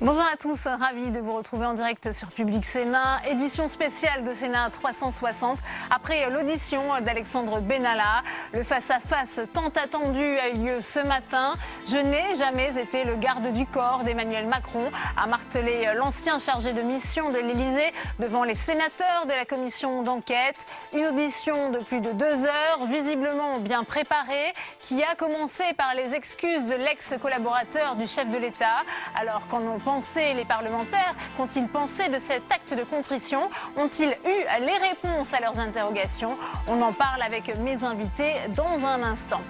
Bonjour à tous, ravi de vous retrouver en direct sur Public Sénat, édition spéciale de Sénat 360. Après l'audition d'Alexandre Benalla, le face-à-face tant attendu a eu lieu ce matin. Je n'ai jamais été le garde du corps d'Emmanuel Macron, a martelé l'ancien chargé de mission de l'Élysée devant les sénateurs de la commission d'enquête. Une audition de plus de 2 heures, visiblement bien préparée, qui a commencé par les excuses de l'ex-collaborateur du chef de l'État. Alors qu'en ont pensé les parlementaires, qu'ont-ils pensé de cet acte de contrition? Ont-ils eu les réponses à leurs interrogations? On en parle avec mes invités dans un instant.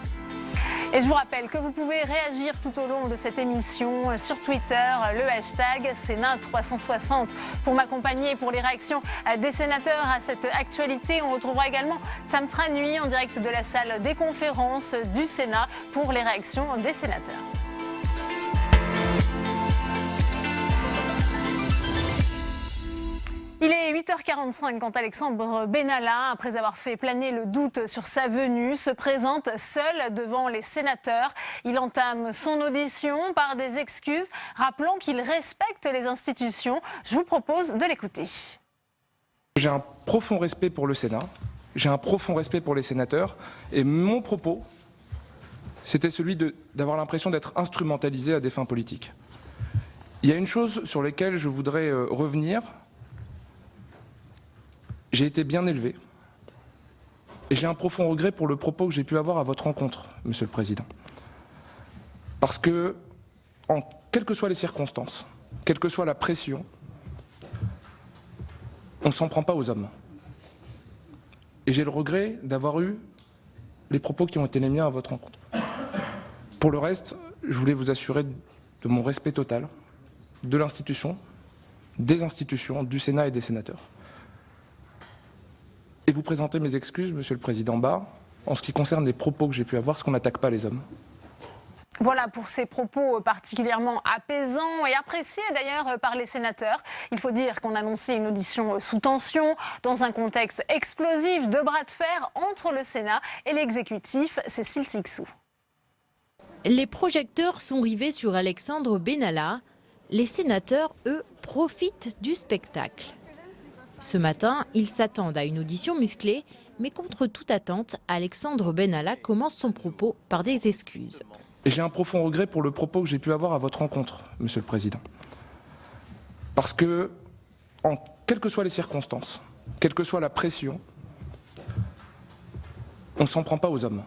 Et je vous rappelle que vous pouvez réagir tout au long de cette émission sur Twitter, le hashtag Sénat360. Pour m'accompagner pour les réactions des sénateurs à cette actualité, on retrouvera également Tam Tranui en direct de la salle des conférences du Sénat pour les réactions des sénateurs. Il est 8h45 quand Alexandre Benalla, après avoir fait planer le doute sur sa venue, se présente seul devant les sénateurs. Il entame son audition par des excuses, rappelant qu'il respecte les institutions. Je vous propose de l'écouter. J'ai un profond respect pour le Sénat, j'ai un profond respect pour les sénateurs, et mon propos, c'était celui d'avoir l'impression d'être instrumentalisé à des fins politiques. Il y a une chose sur laquelle je voudrais revenir. J'ai été bien élevé et j'ai un profond regret pour le propos que j'ai pu avoir à votre rencontre, Monsieur le Président. Parce que, quelles que soient les circonstances, quelle que soit la pression, on ne s'en prend pas aux hommes. Et j'ai le regret d'avoir eu les propos qui ont été les miens à votre rencontre. Pour le reste, je voulais vous assurer de mon respect total de l'institution, des institutions, du Sénat et des sénateurs. Et vous présenter mes excuses, Monsieur le Président Barr, en ce qui concerne les propos que j'ai pu avoir, parce qu'on n'attaque pas les hommes. Voilà pour ces propos particulièrement apaisants et appréciés d'ailleurs par les sénateurs. Il faut dire qu'on annonçait une audition sous tension, dans un contexte explosif de bras de fer entre le Sénat et l'exécutif. Cécile Sixou. Les projecteurs sont rivés sur Alexandre Benalla. Les sénateurs, eux, profitent du spectacle. Ce matin, ils s'attendent à une audition musclée, mais contre toute attente, Alexandre Benalla commence son propos par des excuses. J'ai un profond regret pour le propos que j'ai pu avoir à votre rencontre, Monsieur le Président. Parce que, quelles que soient les circonstances, quelle que soit la pression, on ne s'en prend pas aux hommes.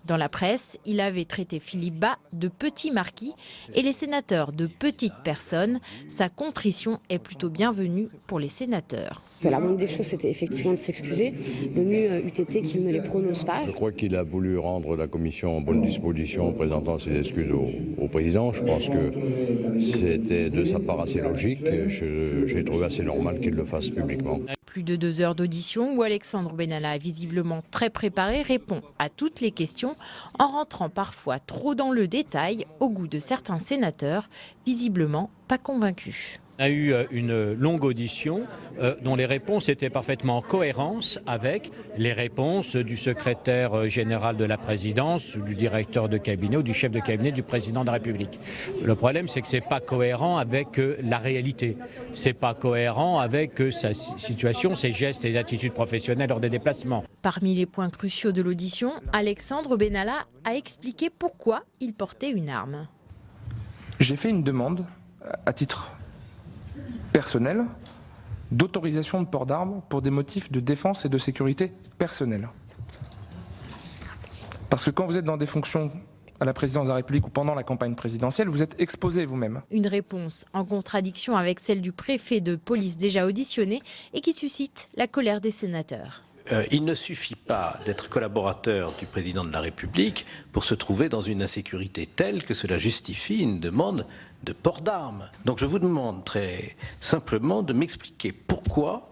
Dans la presse, il avait traité Philippe Bas de petit marquis et les sénateurs de petites personnes. Sa contrition est plutôt bienvenue pour les sénateurs. La moindre des choses, c'était effectivement de s'excuser. Le mieux eût été qu'il ne les prononce pas. Je crois qu'il a voulu rendre la commission en bonne disposition en présentant ses excuses au président. Je pense que c'était de sa part assez logique. J'ai trouvé assez normal qu'il le fasse publiquement. Plus de 2 heures d'audition où Alexandre Benalla, visiblement très préparé, répond à toutes les questions en rentrant parfois trop dans le détail au goût de certains sénateurs, visiblement pas convaincus. On a eu une longue audition dont les réponses étaient parfaitement en cohérence avec les réponses du secrétaire général de la présidence, ou du directeur de cabinet ou du chef de cabinet du président de la République. Le problème, c'est que ce n'est pas cohérent avec la réalité. Ce n'est pas cohérent avec sa situation, ses gestes et attitudes professionnelles lors des déplacements. Parmi les points cruciaux de l'audition, Alexandre Benalla a expliqué pourquoi il portait une arme. J'ai fait une demande à titre personnel d'autorisation de port d'armes pour des motifs de défense et de sécurité personnelle. Parce que quand vous êtes dans des fonctions à la présidence de la République ou pendant la campagne présidentielle, vous êtes exposé vous-même. Une réponse en contradiction avec celle du préfet de police déjà auditionné et qui suscite la colère des sénateurs. Il ne suffit pas d'être collaborateur du président de la République pour se trouver dans une insécurité telle que cela justifie une demande de port d'armes. Donc je vous demande très simplement de m'expliquer pourquoi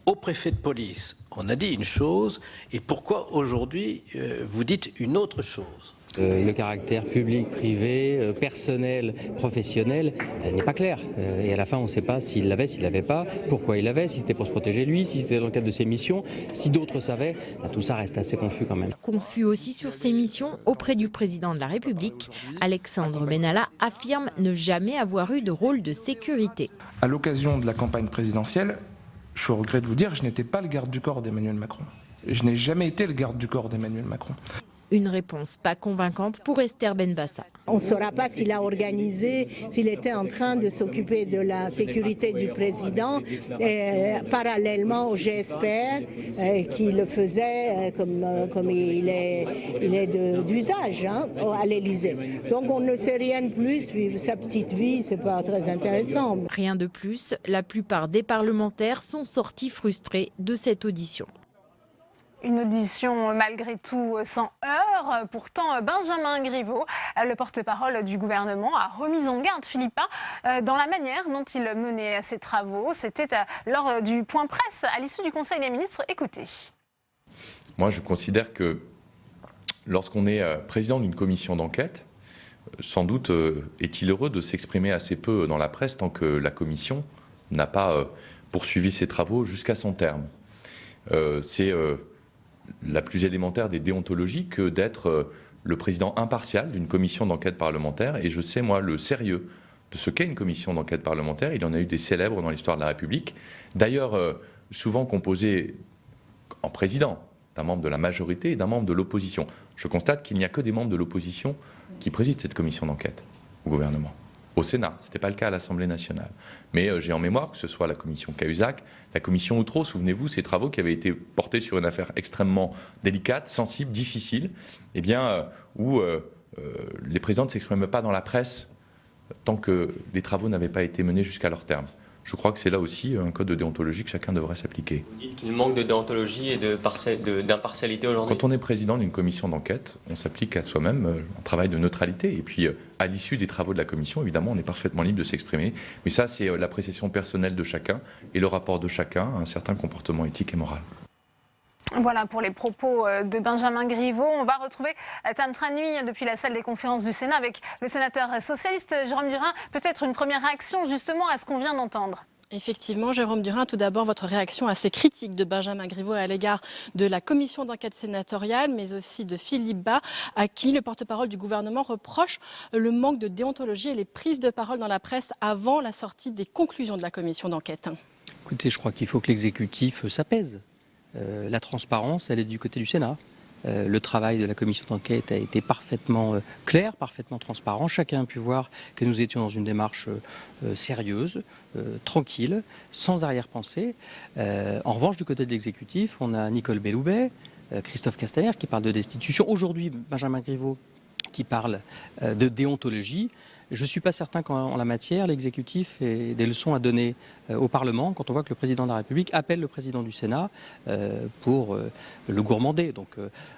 au préfet de police on a dit une chose et pourquoi aujourd'hui vous dites une autre chose. Le caractère public, privé, personnel, professionnel n'est pas clair. Et à la fin, on ne sait pas s'il l'avait, s'il ne l'avait pas, pourquoi il l'avait, si c'était pour se protéger lui, si c'était dans le cadre de ses missions, si d'autres savaient. Tout ça reste assez confus quand même. Confus aussi sur ses missions auprès du président de la République, Alexandre Benalla affirme ne jamais avoir eu de rôle de sécurité. À l'occasion de la campagne présidentielle, je suis au regret de vous dire, je n'étais pas le garde du corps d'Emmanuel Macron. Je n'ai jamais été le garde du corps d'Emmanuel Macron. Une réponse pas convaincante pour Esther Benbassa. On ne saura pas s'il a organisé, s'il était en train de s'occuper de la sécurité du président, parallèlement, j'espère, qu'il le faisait comme il est d'usage à l'Élysée. Donc on ne sait rien de plus, puis sa petite vie, c'est pas très intéressant. Rien de plus, la plupart des parlementaires sont sortis frustrés de cette audition. Une audition malgré tout sans heurts. Pourtant, Benjamin Griveaux, le porte-parole du gouvernement, a remis en garde Philippa dans la manière dont il menait ses travaux. C'était lors du point presse à l'issue du Conseil des ministres. Écoutez. Moi, je considère que lorsqu'on est président d'une commission d'enquête, sans doute est-il heureux de s'exprimer assez peu dans la presse tant que la commission n'a pas poursuivi ses travaux jusqu'à son terme. C'est la plus élémentaire des déontologies que d'être le président impartial d'une commission d'enquête parlementaire. Et je sais, moi, le sérieux de ce qu'est une commission d'enquête parlementaire. Il y en a eu des célèbres dans l'histoire de la République. D'ailleurs, souvent composée en président d'un membre de la majorité et d'un membre de l'opposition. Je constate qu'il n'y a que des membres de l'opposition qui président cette commission d'enquête au gouvernement. Au Sénat, ce n'était pas le cas à l'Assemblée nationale. Mais j'ai en mémoire que ce soit la commission Cahuzac, la commission Outreau, souvenez-vous, ces travaux qui avaient été portés sur une affaire extrêmement délicate, sensible, difficile, eh bien, où les présidents ne s'exprimaient pas dans la presse tant que les travaux n'avaient pas été menés jusqu'à leur terme. Je crois que c'est là aussi un code de déontologie que chacun devrait s'appliquer. Vous dites qu'il manque de déontologie et d'impartialité aujourd'hui. Quand on est président d'une commission d'enquête, on s'applique à soi-même un travail de neutralité. Et puis, à l'issue des travaux de la commission, évidemment, on est parfaitement libre de s'exprimer. Mais ça, c'est l'appréciation personnelle de chacun et le rapport de chacun à un certain comportement éthique et moral. Voilà pour les propos de Benjamin Griveaux. On va retrouver Tam Tranui depuis la salle des conférences du Sénat avec le sénateur socialiste Jérôme Durain. Peut-être une première réaction justement à ce qu'on vient d'entendre. Effectivement, Jérôme Durain, tout d'abord, votre réaction assez critique de Benjamin Griveaux à l'égard de la commission d'enquête sénatoriale, mais aussi de Philippe Bas, à qui le porte-parole du gouvernement reproche le manque de déontologie et les prises de parole dans la presse avant la sortie des conclusions de la commission d'enquête. Écoutez, je crois qu'il faut que l'exécutif s'apaise. La transparence, elle est du côté du Sénat. Le travail de la commission d'enquête a été parfaitement clair, parfaitement transparent. Chacun a pu voir que nous étions dans une démarche sérieuse, tranquille, sans arrière-pensée. En revanche, du côté de l'exécutif, on a Nicole Belloubet, Christophe Castaner qui parle de destitution. Aujourd'hui, Benjamin Griveaux qui parle de déontologie. Je ne suis pas certain qu'en la matière, l'exécutif ait des leçons à donner au Parlement quand on voit que le président de la République appelle le président du Sénat pour le gourmander. Donc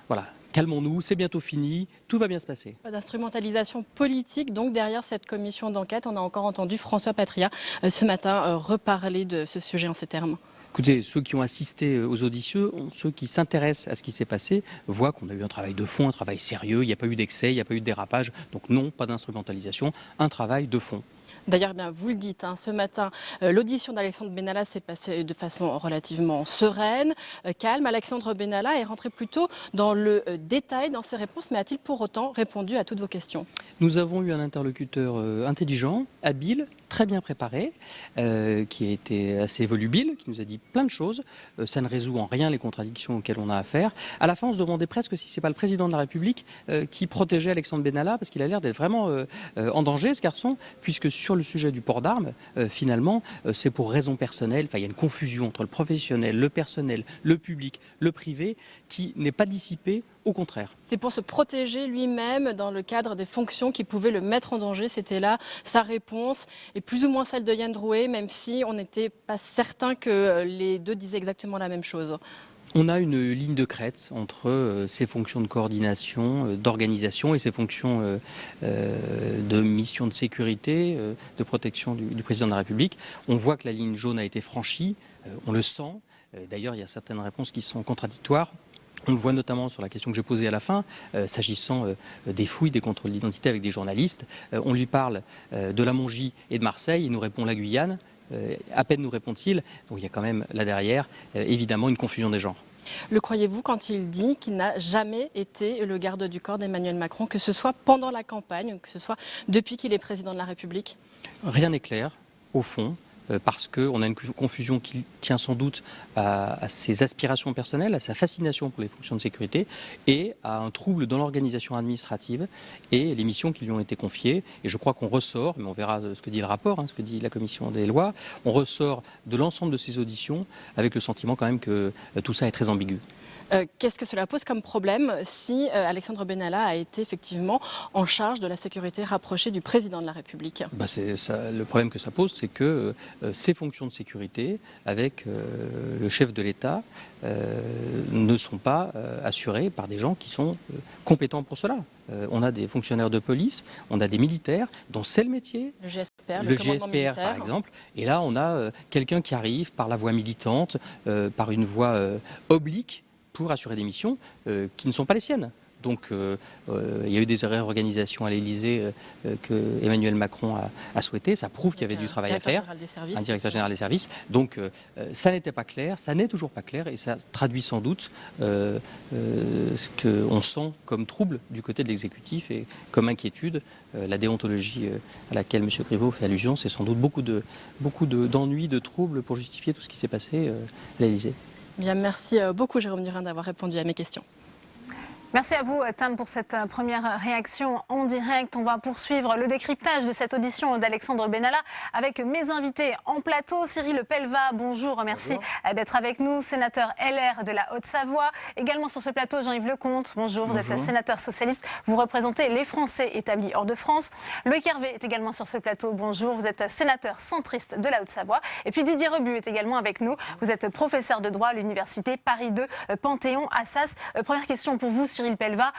voilà, calmons-nous, c'est bientôt fini, tout va bien se passer. Pas d'instrumentalisation politique, donc derrière cette commission d'enquête, on a encore entendu François Patria ce matin reparler de ce sujet en ces termes. Écoutez, ceux qui ont assisté aux auditions, ceux qui s'intéressent à ce qui s'est passé, voient qu'on a eu un travail de fond, un travail sérieux, il n'y a pas eu d'excès, il n'y a pas eu de dérapage. Donc non, pas d'instrumentalisation, un travail de fond. D'ailleurs, bien, vous le dites, ce matin, l'audition d'Alexandre Benalla s'est passée de façon relativement sereine, calme. Alexandre Benalla est rentré plutôt dans le détail dans ses réponses, mais a-t-il pour autant répondu à toutes vos questions? Nous avons eu un interlocuteur intelligent, habile, très bien préparé, qui a été assez volubile, qui nous a dit plein de choses. Ça ne résout en rien les contradictions auxquelles on a affaire. À la fin, on se demandait presque si c'est pas le président de la République qui protégeait Alexandre Benalla, parce qu'il a l'air d'être vraiment en danger, ce garçon, puisque sur le sujet du port d'armes, finalement, c'est pour raison personnelle. Enfin, il y a une confusion entre le professionnel, le personnel, le public, le privé, qui n'est pas dissipée. Au contraire. C'est pour se protéger lui-même dans le cadre des fonctions qui pouvaient le mettre en danger. C'était là sa réponse et plus ou moins celle de Yann Drouet, même si on n'était pas certain que les deux disaient exactement la même chose. On a une ligne de crête entre ses fonctions de coordination, d'organisation et ses fonctions de mission de sécurité, de protection du président de la République. On voit que la ligne jaune a été franchie, on le sent. D'ailleurs, il y a certaines réponses qui sont contradictoires. On le voit notamment sur la question que j'ai posée à la fin, s'agissant des fouilles, des contrôles d'identité avec des journalistes. On lui parle de la Mongie et de Marseille, il nous répond la Guyane. À peine nous répond-il. Donc il y a quand même là derrière, évidemment, une confusion des genres. Le croyez-vous quand il dit qu'il n'a jamais été le garde du corps d'Emmanuel Macron, que ce soit pendant la campagne, que ce soit depuis qu'il est président de la République? Rien n'est clair, au fond. Parce qu'on a une confusion qui tient sans doute à ses aspirations personnelles, à sa fascination pour les fonctions de sécurité et à un trouble dans l'organisation administrative et les missions qui lui ont été confiées. Et je crois qu'on ressort, mais on verra ce que dit le rapport, ce que dit la commission des lois, on ressort de l'ensemble de ces auditions avec le sentiment quand même que tout ça est très ambigu. Qu'est-ce que cela pose comme problème si Alexandre Benalla a été effectivement en charge de la sécurité rapprochée du président de la République? Le problème que ça pose, c'est que ces fonctions de sécurité avec le chef de l'État ne sont pas assurées par des gens qui sont compétents pour cela. On a des fonctionnaires de police, on a des militaires dont c'est le métier. Le GSPR par exemple. Et là, on a quelqu'un qui arrive par la voie militante, par une voie oblique, pour assurer des missions qui ne sont pas les siennes. Donc il y a eu des réorganisations à l'Élysée que Emmanuel Macron a souhaité. Ça prouve qu'il y avait du travail à faire. Un directeur général des services. Donc ça n'était pas clair, ça n'est toujours pas clair et ça traduit sans doute ce qu'on sent comme trouble du côté de l'exécutif et comme inquiétude. La déontologie à laquelle M. Griveaux fait allusion, c'est sans doute beaucoup d'ennuis, de troubles pour justifier tout ce qui s'est passé à l'Élysée. Bien, merci beaucoup Jérôme Durin d'avoir répondu à mes questions. Merci à vous, Tam, pour cette première réaction en direct. On va poursuivre le décryptage de cette audition d'Alexandre Benalla avec mes invités en plateau. Cyril Pellevat, bonjour, merci d'être avec nous, sénateur LR de la Haute-Savoie. Également sur ce plateau, Jean-Yves Lecomte, bonjour, vous êtes sénateur socialiste, vous représentez les Français établis hors de France. Loïc Hervé est également sur ce plateau, bonjour, vous êtes sénateur centriste de la Haute-Savoie. Et puis Didier Rebu est également avec nous, vous êtes professeur de droit à l'université Paris 2, Panthéon-Assas. Première question pour vous, Cyril Pellevat,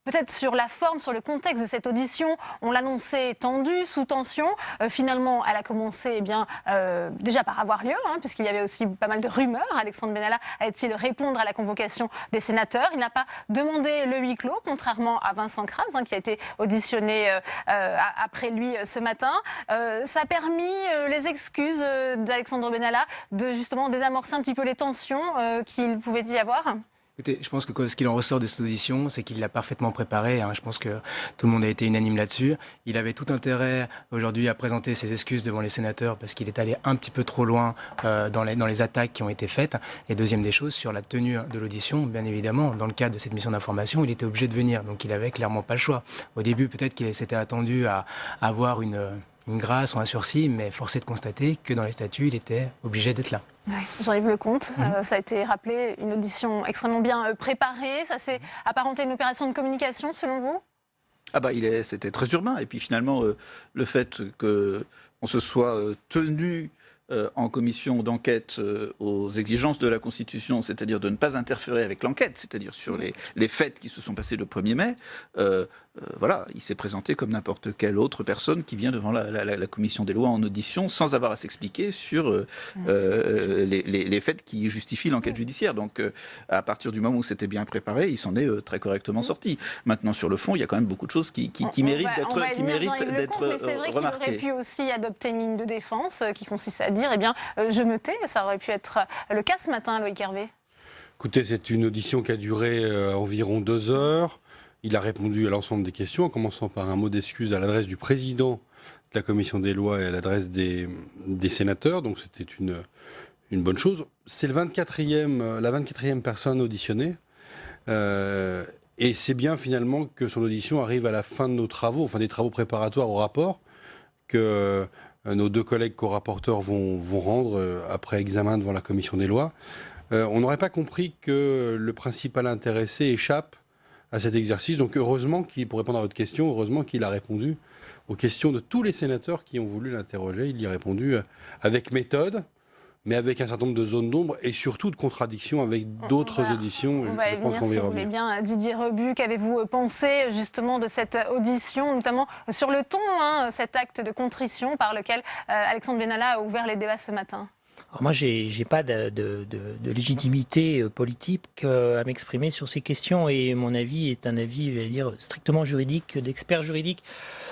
peut-être sur la forme, sur le contexte de cette audition. On l'annonçait tendue, sous tension. Finalement, elle a commencé déjà par avoir lieu, puisqu'il y avait aussi pas mal de rumeurs. Alexandre Benalla a-t-il répondre à la convocation des sénateurs? Il n'a pas demandé le huis clos, contrairement à Vincent Kras, qui a été auditionné après lui ce matin. Ça a permis les excuses d'Alexandre Benalla de justement désamorcer un petit peu les tensions qu'il pouvait y avoir. Écoutez, je pense que ce qu'il en ressort de cette audition, c'est qu'il l'a parfaitement préparé. Je pense que tout le monde a été unanime là-dessus. Il avait tout intérêt aujourd'hui à présenter ses excuses devant les sénateurs parce qu'il est allé un petit peu trop loin dans les attaques qui ont été faites. Et deuxième des choses, sur la tenue de l'audition, bien évidemment, dans le cadre de cette mission d'information, il était obligé de venir. Donc il avait clairement pas le choix. Au début, peut-être qu'il s'était attendu à avoir une grâce ou un sursis, mais force est de constater que dans les statuts, il était obligé d'être là. Ouais. Jean-Yves Lecomte, ça a été rappelé, une audition extrêmement bien préparée. Ça s'est apparenté à une opération de communication, selon vous? C'était très urbain. Et puis finalement, le fait qu'on se soit tenu en commission d'enquête aux exigences de la Constitution, c'est-à-dire de ne pas interférer avec l'enquête, c'est-à-dire sur les faits qui se sont passés le 1er mai, il s'est présenté comme n'importe quelle autre personne qui vient devant la commission des lois en audition sans avoir à s'expliquer sur les faits qui justifient l'enquête judiciaire. Donc à partir du moment où c'était bien préparé, il s'en est très correctement sorti. Maintenant sur le fond, il y a quand même beaucoup de choses qui méritent d'être remarquées. Mais c'est vrai qu'il aurait pu aussi adopter une ligne de défense qui consiste à dire je me tais. Ça aurait pu être le cas ce matin, Loïc Hervé. Écoutez, c'est une audition qui a duré environ 2 heures. Il a répondu à l'ensemble des questions, en commençant par un mot d'excuse à l'adresse du président de la commission des lois et à l'adresse des sénateurs. Donc c'était une bonne chose. C'est la 24e personne auditionnée. Et c'est bien finalement que son audition arrive à la fin de nos travaux, enfin des travaux préparatoires au rapport, que nos 2 collègues co-rapporteurs vont rendre après examen devant la commission des lois. On n'aurait pas compris que le principal intéressé échappe à cet exercice. Donc heureusement pour répondre à votre question, heureusement qu'il a répondu aux questions de tous les sénateurs qui ont voulu l'interroger. Il y a répondu avec méthode, mais avec un certain nombre de zones d'ombre et surtout de contradictions avec d'autres auditions. On va y venir si vous voulez bien. Didier Rebu, qu'avez-vous pensé justement de cette audition, notamment sur le ton, cet acte de contrition par lequel Alexandre Benalla a ouvert les débats ce matin? Alors moi, j'ai pas de légitimité politique à m'exprimer sur ces questions et mon avis est un avis, je vais dire, strictement juridique, d'expert juridique.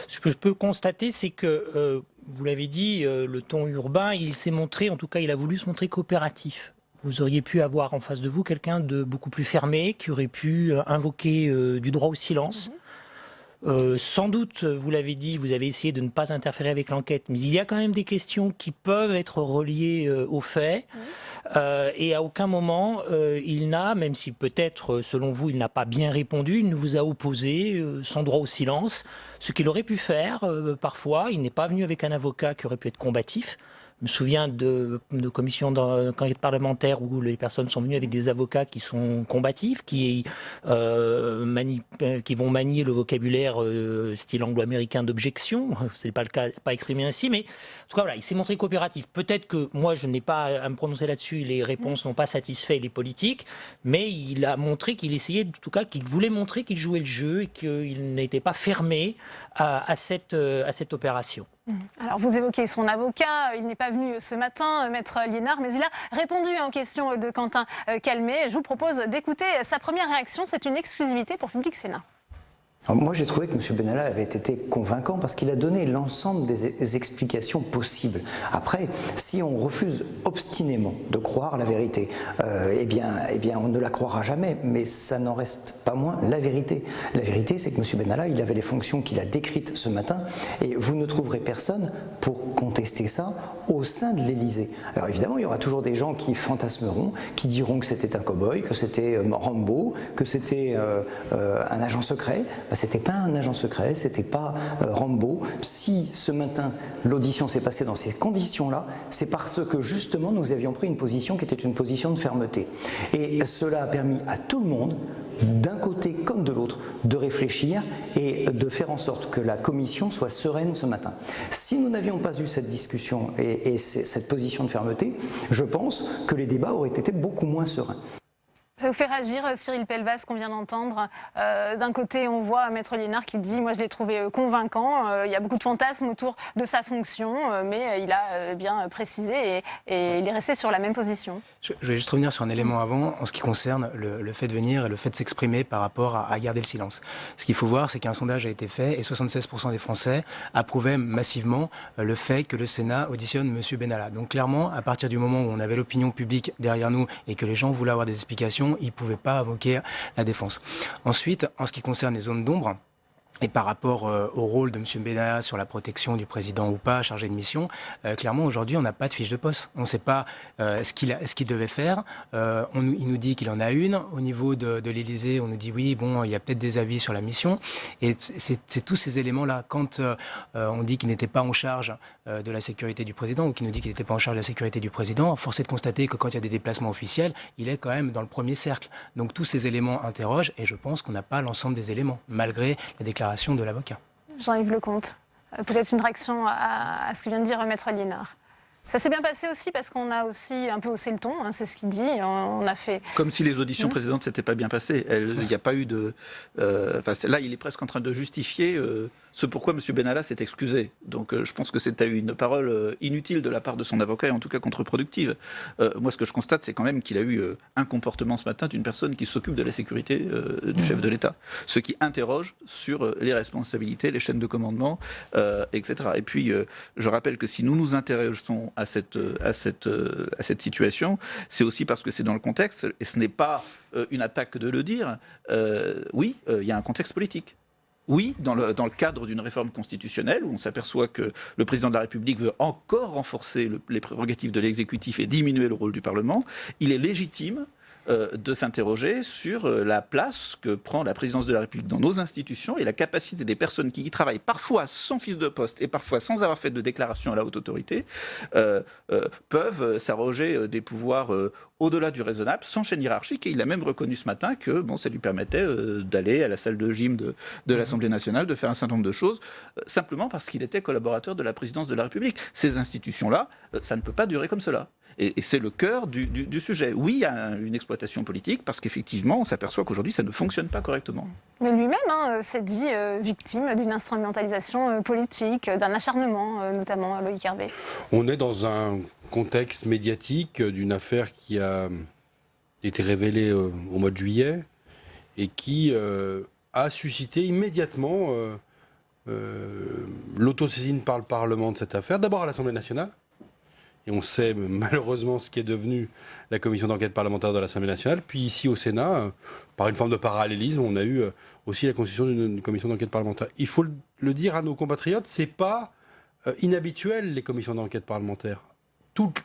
Ce que je peux constater, c'est que, vous l'avez dit, le ton urbain, il s'est montré, en tout cas, il a voulu se montrer coopératif. Vous auriez pu avoir en face de vous quelqu'un de beaucoup plus fermé, qui aurait pu invoquer du droit au silence. Sans doute, vous l'avez dit, vous avez essayé de ne pas interférer avec l'enquête, mais il y a quand même des questions qui peuvent être reliées aux faits. Et à aucun moment, il n'a, même si peut-être, selon vous, il n'a pas bien répondu, il ne vous a opposé son droit au silence. Ce qu'il aurait pu faire, parfois, il n'est pas venu avec un avocat qui aurait pu être combatif. Je me souviens de commissions d'enquête parlementaire où les personnes sont venues avec des avocats qui sont combatifs, qui vont manier le vocabulaire style anglo-américain d'objection. Ce n'est pas le cas, pas exprimé ainsi, mais en tout cas, voilà, il s'est montré coopératif. Peut-être que moi, je n'ai pas à me prononcer là-dessus, les réponses n'ont pas satisfait les politiques, mais il a montré qu'il essayait, en tout cas, qu'il voulait montrer qu'il jouait le jeu et qu'il n'était pas fermé à cette opération. Alors, vous évoquez son avocat, il n'est pas venu ce matin, Maître Liénard, mais il a répondu aux questions de Quentin Calmet. Je vous propose d'écouter sa première réaction, c'est une exclusivité pour Public Sénat. Alors moi, j'ai trouvé que M. Benalla avait été convaincant parce qu'il a donné l'ensemble des explications possibles. Après, si on refuse obstinément de croire la vérité, eh bien, on ne la croira jamais, mais ça n'en reste pas moins la vérité. La vérité, c'est que M. Benalla, il avait les fonctions qu'il a décrites ce matin, et vous ne trouverez personne pour contester ça au sein de l'Élysée. Alors évidemment, il y aura toujours des gens qui fantasmeront, qui diront que c'était un cow-boy, que c'était Rambo, que c'était un agent secret. C'était pas un agent secret, c'était pas Rambo. Si ce matin l'audition s'est passée dans ces conditions-là, c'est parce que justement nous avions pris une position qui était une position de fermeté. Et cela a permis à tout le monde, d'un côté comme de l'autre, de réfléchir et de faire en sorte que la commission soit sereine ce matin. Si nous n'avions pas eu cette discussion et cette position de fermeté, je pense que les débats auraient été beaucoup moins sereins. Ça vous fait réagir, Cyril Pellevat, qu'on vient d'entendre. D'un côté, on voit Maître Liénard qui dit « Moi, je l'ai trouvé convaincant. Il y a beaucoup de fantasmes autour de sa fonction, mais il a bien précisé et il est resté sur la même position. » Je vais juste revenir sur un élément avant, en ce qui concerne le fait de venir et le fait de s'exprimer par rapport à garder le silence. Ce qu'il faut voir, c'est qu'un sondage a été fait et 76% des Français approuvaient massivement le fait que le Sénat auditionne M. Benalla. Donc clairement, à partir du moment où on avait l'opinion publique derrière nous et que les gens voulaient avoir des explications, il ne pouvait pas invoquer la défense. Ensuite, en ce qui concerne les zones d'ombre, et par rapport au rôle de M. Benalla sur la protection du président ou pas, chargé de mission, clairement aujourd'hui on n'a pas de fiche de poste. On ne sait pas ce qu'il devait faire. Il nous dit qu'il en a une. Au niveau de l'Élysée, on nous dit oui, bon, il y a peut-être des avis sur la mission. Et c'est tous ces éléments-là. Quand on dit qu'il n'était pas en charge de la sécurité du président ou qu'il nous dit qu'il n'était pas en charge de la sécurité du président, force est de constater que quand il y a des déplacements officiels, il est quand même dans le premier cercle. Donc tous ces éléments interrogent et je pense qu'on n'a pas l'ensemble des éléments, malgré la déclaration de l'avocat. Jean-Yves Lecomte, peut-être une réaction à ce que vient de dire Maître Liénard. Ça s'est bien passé aussi parce qu'on a aussi un peu haussé le ton, hein, c'est ce qu'il dit. On a fait... Comme si les auditions précédentes ne s'étaient pas bien passées. Il n'y a pas eu de... là, il est presque en train de justifier ce pourquoi M. Benalla s'est excusé. Donc je pense que c'était une parole inutile de la part de son avocat et en tout cas contre-productive. Moi, ce que je constate, c'est quand même qu'il a eu un comportement ce matin d'une personne qui s'occupe de la sécurité du chef de l'État. Ce qui interroge sur les responsabilités, les chaînes de commandement, etc. Et puis, je rappelle que si nous nous intéressons à cette situation, c'est aussi parce que c'est dans le contexte, et ce n'est pas une attaque de le dire, oui, il y a un contexte politique. Oui, dans le cadre d'une réforme constitutionnelle où on s'aperçoit que le président de la République veut encore renforcer les prérogatives de l'exécutif et diminuer le rôle du Parlement, il est légitime de s'interroger sur la place que prend la présidence de la République dans nos institutions et la capacité des personnes qui y travaillent, parfois sans fiche de poste et parfois sans avoir fait de déclaration à la haute autorité, peuvent s'arroger des pouvoirs au-delà du raisonnable, sans chaîne hiérarchique. Et il a même reconnu ce matin que ça lui permettait d'aller à la salle de gym de l'Assemblée nationale, de faire un certain nombre de choses, simplement parce qu'il était collaborateur de la présidence de la République. Ces institutions-là, ça ne peut pas durer comme cela. Et c'est le cœur du sujet. Oui, il y a une exploitation politique, parce qu'effectivement, on s'aperçoit qu'aujourd'hui, ça ne fonctionne pas correctement. Mais lui-même s'est dit victime d'une instrumentalisation politique, d'un acharnement, notamment Loïc Hervé. On est dans un contexte médiatique d'une affaire qui a été révélée au mois de juillet et qui a suscité immédiatement l'autosaisine par le Parlement de cette affaire, d'abord à l'Assemblée nationale. Et on sait malheureusement ce qui est devenu la commission d'enquête parlementaire de l'Assemblée nationale. Puis ici au Sénat, par une forme de parallélisme, on a eu aussi la constitution d'une commission d'enquête parlementaire. Il faut le dire à nos compatriotes, c'est pas inhabituel les commissions d'enquête parlementaires.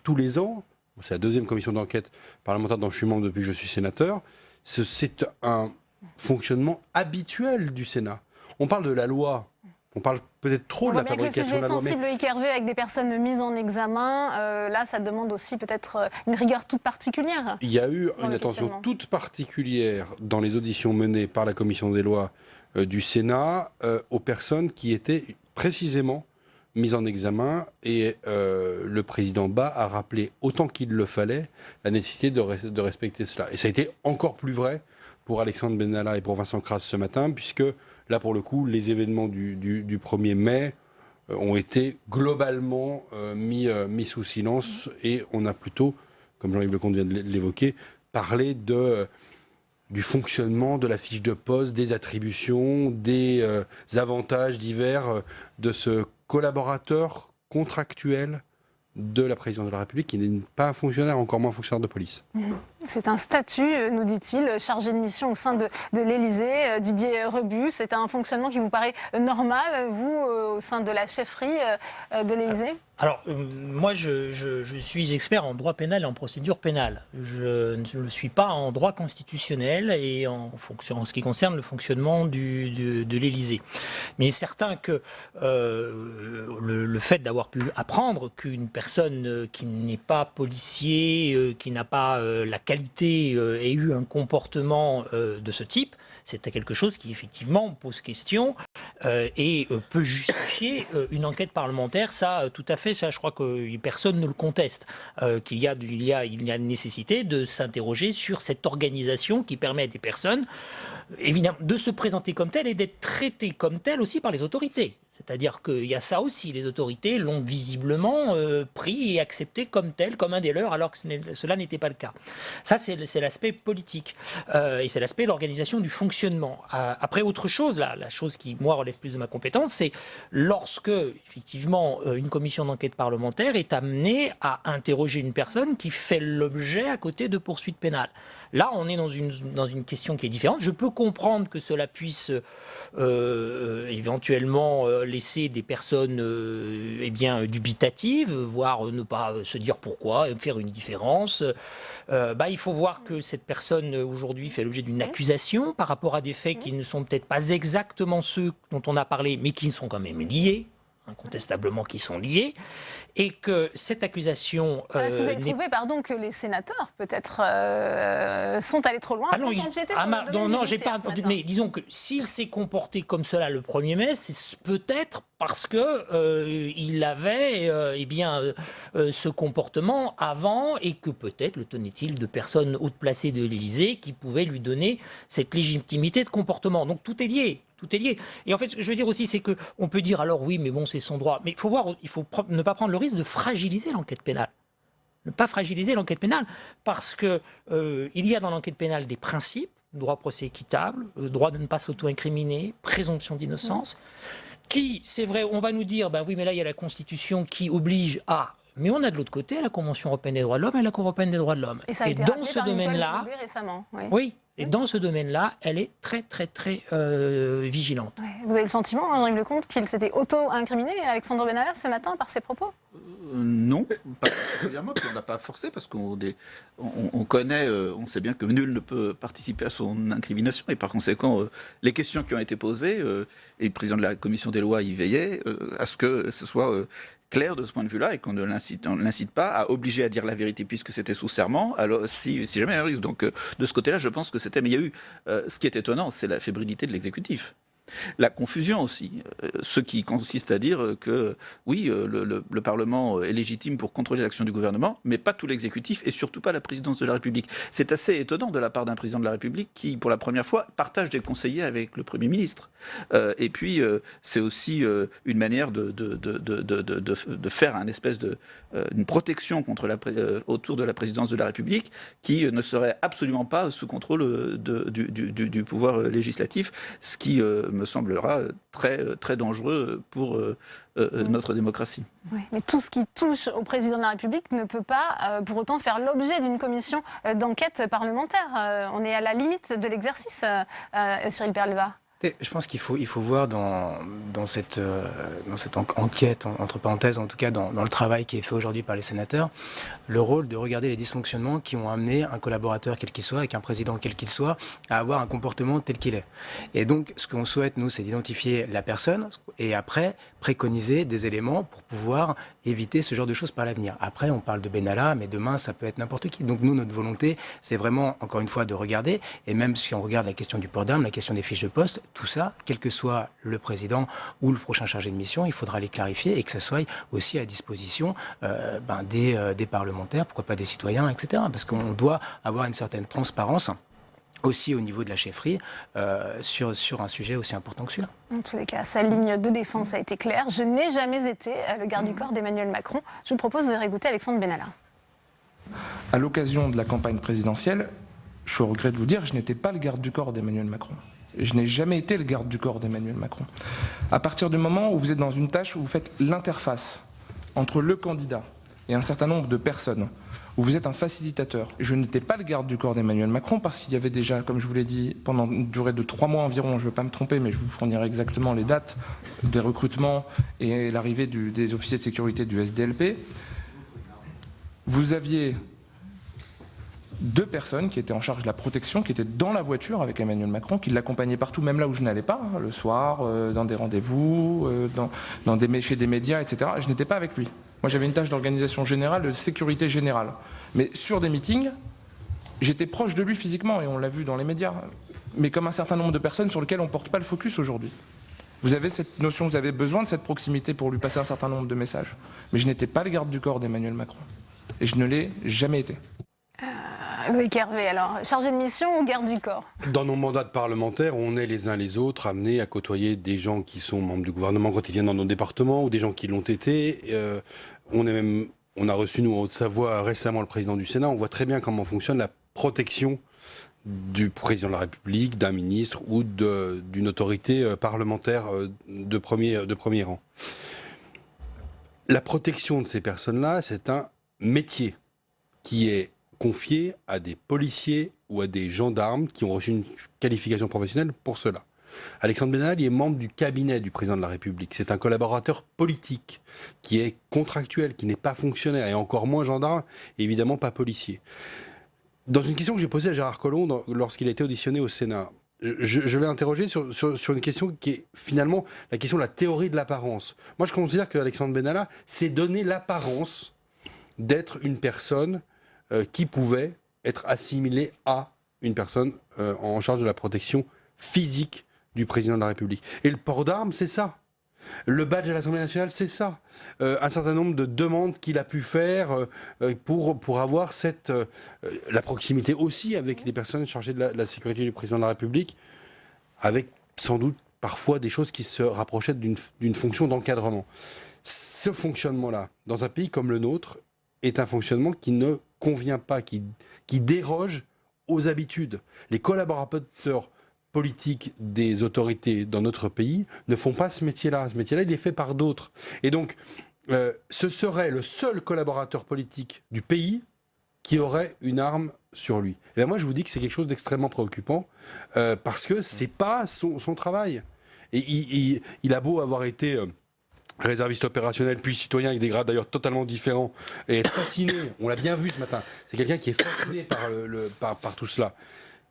Tous les ans, c'est la deuxième commission d'enquête parlementaire dont je suis membre depuis que je suis sénateur, c'est un fonctionnement habituel du Sénat. On parle de la loi. On parle peut-être trop de la fabrication de la loi. Le sujet sensible, Loïc Hervé, avec des personnes mises en examen, là, ça demande aussi peut-être une rigueur toute particulière. Il y a eu une attention toute particulière dans les auditions menées par la commission des lois du Sénat aux personnes qui étaient précisément mises en examen. Et le président Bas a rappelé autant qu'il le fallait la nécessité de respecter cela. Et ça a été encore plus vrai pour Alexandre Benalla et pour Vincent Crasse ce matin, puisque là, pour le coup, les événements du 1er mai ont été globalement mis sous silence et on a plutôt, comme Jean-Yves Lecomte vient de l'évoquer, parlé du fonctionnement de la fiche de poste, des attributions, des avantages divers de ce collaborateur contractuel de la présidence de la République, qui n'est pas un fonctionnaire, encore moins un fonctionnaire de police. C'est un statut, nous dit-il, chargé de mission au sein de l'Élysée. Didier Rebus, c'est un fonctionnement qui vous paraît normal, vous, au sein de la chefferie de l'Élysée ? Alors, moi, je suis expert en droit pénal et en procédure pénale. Je ne le suis pas en droit constitutionnel et en ce qui concerne le fonctionnement de l'Élysée. Mais il est certain que le fait d'avoir pu apprendre qu'une personne qui n'est pas policier, qui n'a pas la qualité, ait eu un comportement de ce type, c'est quelque chose qui effectivement pose question et peut justifier une enquête parlementaire. Ça, tout à fait, ça, je crois que personne ne le conteste. Qu'il y a une nécessité de s'interroger sur cette organisation qui permet à des personnes, évidemment, de se présenter comme telles et d'être traitées comme telles aussi par les autorités. C'est-à-dire qu'il y a ça aussi. Les autorités l'ont visiblement pris et accepté comme tel, comme un des leurs, alors que cela n'était pas le cas. Ça, c'est l'aspect politique. Et c'est l'aspect de l'organisation du fonctionnement. Après, autre chose, la chose qui, moi, relève plus de ma compétence, c'est lorsque, effectivement, une commission d'enquête parlementaire est amenée à interroger une personne qui fait l'objet à côté de poursuites pénales. Là, on est dans une question qui est différente. Je peux comprendre que cela puisse éventuellement laisser des personnes dubitatives, voire ne pas se dire pourquoi, faire une différence. Il faut voir que cette personne aujourd'hui fait l'objet d'une accusation par rapport à des faits qui ne sont peut-être pas exactement ceux dont on a parlé, mais qui sont quand même liés, incontestablement qui sont liés, et que cette accusation... Est-ce que vous avez trouvé, que les sénateurs, peut-être, sont allés trop loin mais disons que s'il s'est comporté comme cela le 1er mai, c'est peut-être parce que il avait ce comportement avant et que peut-être le tenait-il de personnes haut placées de l'Élysée qui pouvaient lui donner cette légitimité de comportement. Donc tout est lié. Tout est lié. Et en fait, ce que je veux dire aussi, c'est qu'on peut dire alors oui, mais bon, c'est son droit. Mais il faut ne pas prendre le risque de fragiliser l'enquête pénale. Ne pas fragiliser l'enquête pénale parce que il y a dans l'enquête pénale des principes, droit au procès équitable, droit de ne pas s'auto-incriminer, présomption d'innocence, qui, c'est vrai, on va nous dire, oui, mais là, il y a la Constitution qui oblige à... Mais on a de l'autre côté la Convention européenne des droits de l'homme et la Cour européenne des droits de l'homme. Et ça a été dans ce domaine-là, récemment. Oui. Et dans ce domaine-là, elle est très, très, très vigilante. Ouais. Vous avez le sentiment, Jean-Yves Lecomte, qu'il s'était auto-incriminé, Alexandre Benalla, ce matin, par ses propos ? Non, pas particulièrement, parce qu'on n'a pas forcé, parce qu'on connaît, on sait bien que nul ne peut participer à son incrimination, et par conséquent, les questions qui ont été posées, et le président de la commission des lois y veillait, à ce que ce soit... clair de ce point de vue-là et qu'on ne l'incite pas à obliger à dire la vérité puisque c'était sous serment, alors si jamais il y a un risque. Donc de ce côté-là, je pense que c'était... Mais il y a eu... ce qui est étonnant, c'est la fébrilité de l'exécutif. La confusion aussi, ce qui consiste à dire que oui, le Parlement est légitime pour contrôler l'action du gouvernement, mais pas tout l'exécutif et surtout pas la présidence de la République. C'est assez étonnant de la part d'un président de la République qui, pour la première fois, partage des conseillers avec le Premier ministre. Et puis, c'est aussi une manière de faire une espèce une protection autour de la présidence de la République qui ne serait absolument pas sous contrôle du pouvoir législatif, ce qui me semblera très dangereux pour notre démocratie. Oui, mais tout ce qui touche au président de la République ne peut pas pour autant faire l'objet d'une commission d'enquête parlementaire. On est à la limite de l'exercice, Cyril Peyreleva. Je pense qu'il faut voir dans cette enquête, entre parenthèses, en tout cas dans le travail qui est fait aujourd'hui par les sénateurs, le rôle de regarder les dysfonctionnements qui ont amené un collaborateur quel qu'il soit, avec un président quel qu'il soit, à avoir un comportement tel qu'il est. Et donc, ce qu'on souhaite, nous, c'est d'identifier la personne et après préconiser des éléments pour pouvoir éviter ce genre de choses par l'avenir. Après, on parle de Benalla, mais demain, ça peut être n'importe qui. Donc nous, notre volonté, c'est vraiment, encore une fois, de regarder, et même si on regarde la question du port d'armes, la question des fiches de poste, tout ça, quel que soit le président ou le prochain chargé de mission, il faudra les clarifier et que ça soit aussi à disposition des parlementaires, pourquoi pas des citoyens, etc. Parce qu'on doit avoir une certaine transparence aussi au niveau de la chefferie sur un sujet aussi important que celui-là. En tous les cas, sa ligne de défense a été claire. Je n'ai jamais été le garde du corps d'Emmanuel Macron. Je vous propose de réécouter Alexandre Benalla. À l'occasion de la campagne présidentielle, je suis au regret de vous dire, je n'étais pas le garde du corps d'Emmanuel Macron. Je n'ai jamais été le garde du corps d'Emmanuel Macron. À partir du moment où vous êtes dans une tâche où vous faites l'interface entre le candidat et un certain nombre de personnes, où vous êtes un facilitateur. Je n'étais pas le garde du corps d'Emmanuel Macron parce qu'il y avait déjà, comme je vous l'ai dit, pendant une durée de 3 mois environ, je ne veux pas me tromper, mais je vous fournirai exactement les dates des recrutements et l'arrivée des officiers de sécurité du SDLP. Vous aviez 2 personnes qui étaient en charge de la protection, qui étaient dans la voiture avec Emmanuel Macron, qui l'accompagnaient partout, même là où je n'allais pas, le soir, dans des rendez-vous, chez des médias, etc. Je n'étais pas avec lui. Moi, j'avais une tâche d'organisation générale, de sécurité générale. Mais sur des meetings, j'étais proche de lui physiquement, et on l'a vu dans les médias. Mais comme un certain nombre de personnes sur lesquelles on ne porte pas le focus aujourd'hui. Vous avez cette notion, vous avez besoin de cette proximité pour lui passer un certain nombre de messages. Mais je n'étais pas le garde du corps d'Emmanuel Macron. Et je ne l'ai jamais été. Loïc Hervé, alors, chargé de mission ou garde du corps? Dans nos mandats de parlementaires, on est les uns les autres amenés à côtoyer des gens qui sont membres du gouvernement quand ils viennent dans nos départements ou des gens qui l'ont été. On a reçu, nous, en Haute-Savoie, récemment le président du Sénat. On voit très bien comment fonctionne la protection du président de la République, d'un ministre ou d'une autorité parlementaire de premier rang. La protection de ces personnes-là, c'est un métier qui est confié à des policiers ou à des gendarmes qui ont reçu une qualification professionnelle pour cela. Alexandre Benalla est membre du cabinet du président de la République. C'est un collaborateur politique qui est contractuel, qui n'est pas fonctionnaire et encore moins gendarme, et évidemment pas policier. Dans une question que j'ai posée à Gérard Collomb lorsqu'il a été auditionné au Sénat, je l'ai interrogé sur une question qui est finalement la question de la théorie de l'apparence. Moi, je considère que Alexandre Benalla s'est donné l'apparence d'être une personne qui pouvait être assimilée à une personne en charge de la protection physique du président de la République. Et le port d'armes, c'est ça. Le badge à l'Assemblée nationale, c'est ça. Un certain nombre de demandes qu'il a pu faire pour avoir la proximité aussi avec les personnes chargées de la sécurité du président de la République, avec sans doute parfois des choses qui se rapprochaient d'une fonction d'encadrement. Ce fonctionnement-là, dans un pays comme le nôtre, est un fonctionnement qui ne convient pas, qui déroge aux habitudes. Les collaborateurs politiques des autorités dans notre pays ne font pas ce métier-là. Ce métier-là, il est fait par d'autres. Et donc, ce serait le seul collaborateur politique du pays qui aurait une arme sur lui. Et bien moi, je vous dis que c'est quelque chose d'extrêmement préoccupant parce que c'est pas son travail. Et il a beau avoir été réserviste opérationnel, puis citoyen, avec des grades d'ailleurs totalement différents, et fasciné, on l'a bien vu ce matin, c'est quelqu'un qui est fasciné par tout cela.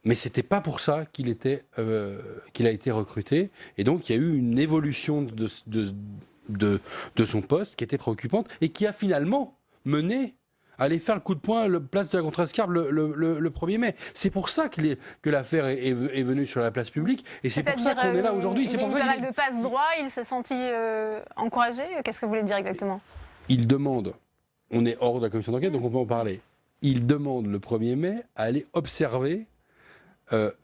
Mais c'était pas pour ça qu'il a été recruté, et donc il y a eu une évolution de son poste qui était préoccupante, et qui a finalement mené aller faire le coup de poing place de la Contrescarpe le 1er mai. C'est pour ça que l'affaire est venue sur la place publique et c'est pour ça qu'on est là aujourd'hui. Il y a eu pas mal de passe-droit, il s'est senti encouragé. Qu'est-ce que vous voulez dire exactement? Il demande, on est hors de la commission d'enquête donc on peut en parler, il demande le 1er mai à aller observer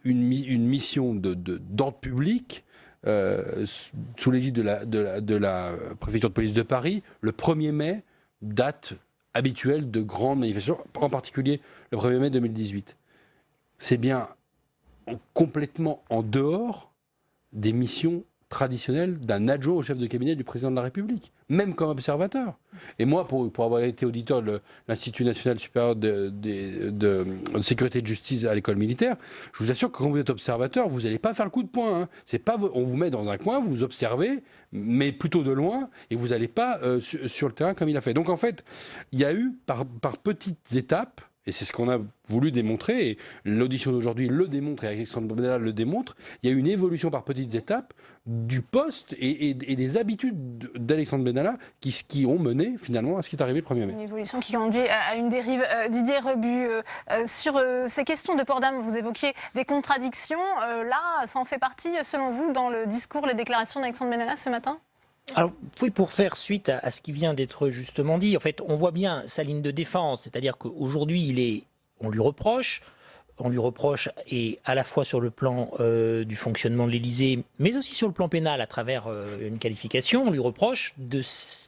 une mission d'ordre public sous l'égide de la préfecture de police de Paris, le 1er mai, date habituelle de grandes manifestations, en particulier le 1er mai 2018. C'est bien complètement en dehors des missions traditionnelles d'un adjoint au chef de cabinet du président de la République, même comme observateur. Et moi, pour avoir été auditeur de l'Institut national supérieur de sécurité et de justice à l'école militaire, je vous assure que quand vous êtes observateur, vous n'allez pas faire le coup de poing. Hein. C'est pas, on vous met dans un coin, vous observez, mais plutôt de loin, et vous n'allez pas sur le terrain comme il a fait. Donc en fait, il y a eu par petites étapes, et c'est ce qu'on a voulu démontrer, et l'audition d'aujourd'hui le démontre, et Alexandre Benalla le démontre, il y a eu une évolution par petites étapes du poste et des habitudes d'Alexandre Benalla qui ont mené finalement à ce qui est arrivé le 1er mai. Une évolution qui conduit à une dérive. Didier Rebu, sur ces questions de port d'armes, vous évoquiez des contradictions. Là, ça en fait partie, selon vous, dans le discours, les déclarations d'Alexandre Benalla ce matin ? Alors, oui, pour faire suite à ce qui vient d'être justement dit, en fait, on voit bien sa ligne de défense, c'est-à-dire qu'aujourd'hui, on lui reproche, et à la fois sur le plan du fonctionnement de l'Élysée, mais aussi sur le plan pénal à travers une qualification, on lui reproche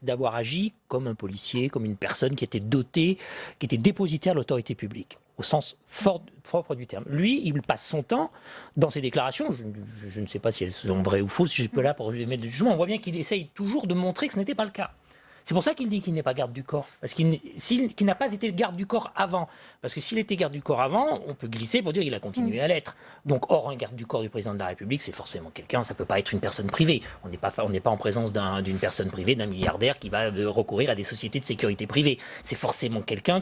d'avoir agi comme un policier, comme une personne qui était dotée, qui était dépositaire de l'autorité publique, au sens propre du terme. Lui, il passe son temps dans ses déclarations, je ne sais pas si elles sont vraies ou fausses, si je peux là pour mettre du jugement, on voit bien qu'il essaye toujours de montrer que ce n'était pas le cas. C'est pour ça qu'il dit qu'il n'est pas garde du corps, parce qu'il n'a pas été garde du corps avant. Parce que s'il était garde du corps avant, on peut glisser pour dire qu'il a continué à l'être. Donc, or, un garde du corps du président de la République, c'est forcément quelqu'un, ça ne peut pas être une personne privée. On n'est pas en présence d'une personne privée, d'un milliardaire qui va recourir à des sociétés de sécurité privée. C'est forcément quelqu'un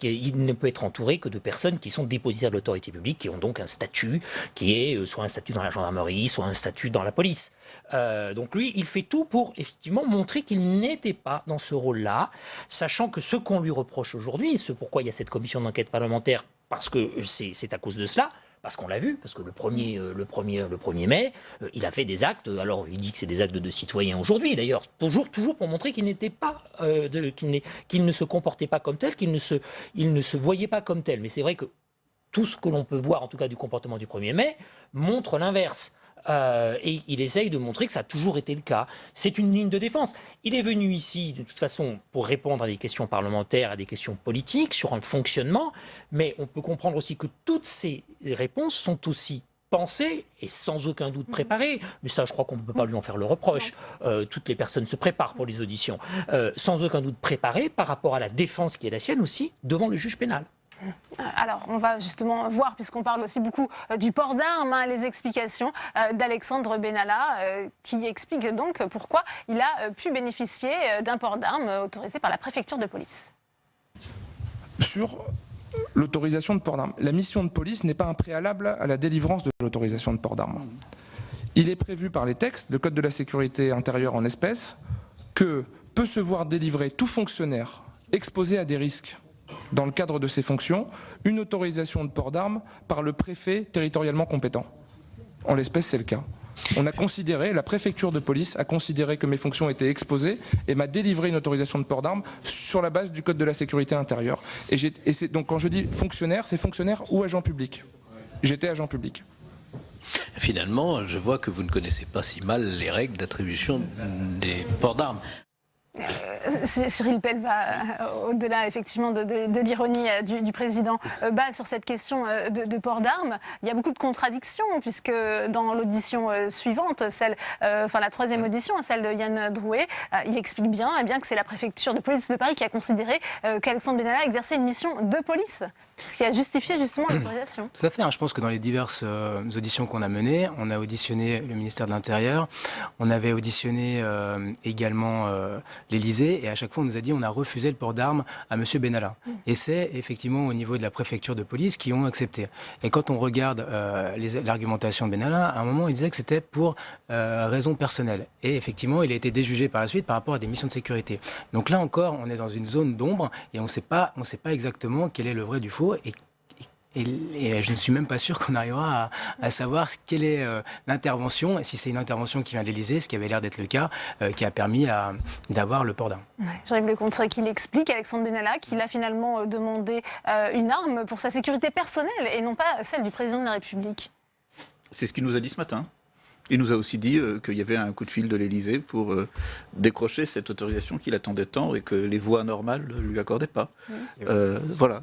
il ne peut être entouré que de personnes qui sont dépositaires de l'autorité publique, qui ont donc un statut qui est soit un statut dans la gendarmerie, soit un statut dans la police. Donc lui, il fait tout pour effectivement montrer qu'il n'était pas dans ce rôle-là, sachant que ce qu'on lui reproche aujourd'hui, ce pourquoi il y a cette commission d'enquête parlementaire, parce que c'est à cause de cela, parce qu'on l'a vu, parce que le 1er mai, il a fait des actes, alors il dit que c'est des actes de citoyens aujourd'hui, d'ailleurs, toujours pour montrer qu'il n'était pas, qu'il ne se comportait pas comme tel, qu'il ne se voyait pas comme tel. Mais c'est vrai que tout ce que l'on peut voir, en tout cas du comportement du 1er mai, montre l'inverse. Et il essaye de montrer que ça a toujours été le cas. C'est une ligne de défense. Il est venu ici, de toute façon, pour répondre à des questions parlementaires, à des questions politiques, sur un fonctionnement, mais on peut comprendre aussi que toutes ces réponses sont aussi pensées et sans aucun doute préparées. Mais ça, je crois qu'on ne peut pas lui en faire le reproche. Toutes les personnes se préparent pour les auditions. Sans aucun doute préparées par rapport à la défense qui est la sienne aussi, devant le juge pénal. Alors, on va justement voir, puisqu'on parle aussi beaucoup du port d'armes, les explications d'Alexandre Benalla, qui explique donc pourquoi il a pu bénéficier d'un port d'armes autorisé par la préfecture de police. Sur l'autorisation de port d'armes, la mission de police n'est pas un préalable à la délivrance de l'autorisation de port d'armes. Il est prévu par les textes, le Code de la sécurité intérieure en espèces, que peut se voir délivrer tout fonctionnaire exposé à des risques dans le cadre de ses fonctions, une autorisation de port d'armes par le préfet territorialement compétent. En l'espèce, c'est le cas. La préfecture de police a considéré que mes fonctions étaient exposées et m'a délivré une autorisation de port d'armes sur la base du Code de la sécurité intérieure. Donc quand je dis fonctionnaire, c'est fonctionnaire ou agent public. J'étais agent public. Finalement, je vois que vous ne connaissez pas si mal les règles d'attribution des ports d'armes. Cyril Pell va au-delà effectivement de l'ironie du président sur cette question de port d'armes. Il y a beaucoup de contradictions puisque dans l'audition suivante, la troisième audition, celle de Yann Drouet, il explique bien que c'est la préfecture de police de Paris qui a considéré qu'Alexandre Benalla exerçait une mission de police, ce qui a justifié justement l'autorisation. Tout à fait. Je pense que dans les diverses auditions qu'on a menées, on a auditionné le ministère de l'Intérieur, on avait auditionné également l'Élysée. parlé et à chaque fois on nous a dit on a refusé le port d'armes à M. Benalla. Et c'est effectivement au niveau de la préfecture de police qui ont accepté. Et quand on regarde l'argumentation de Benalla, à un moment il disait que c'était pour raison personnelle. Et effectivement il a été déjugé par la suite par rapport à des missions de sécurité. Donc là encore on est dans une zone d'ombre et on ne sait pas exactement quel est le vrai du faux. Et je ne suis même pas sûr qu'on arrivera à savoir quelle est l'intervention, et si c'est une intervention qui vient de l'Élysée, ce qui avait l'air d'être le cas, qui a permis d'avoir le port d'armes. Ouais, Jean-Yves Leconte, qu'il explique, Alexandre Benalla, qu'il a finalement demandé une arme pour sa sécurité personnelle et non pas celle du président de la République. C'est ce qu'il nous a dit ce matin. Il nous a aussi dit qu'il y avait un coup de fil de l'Élysée pour décrocher cette autorisation qu'il attendait tant et que les voies normales ne lui accordaient pas. Voilà.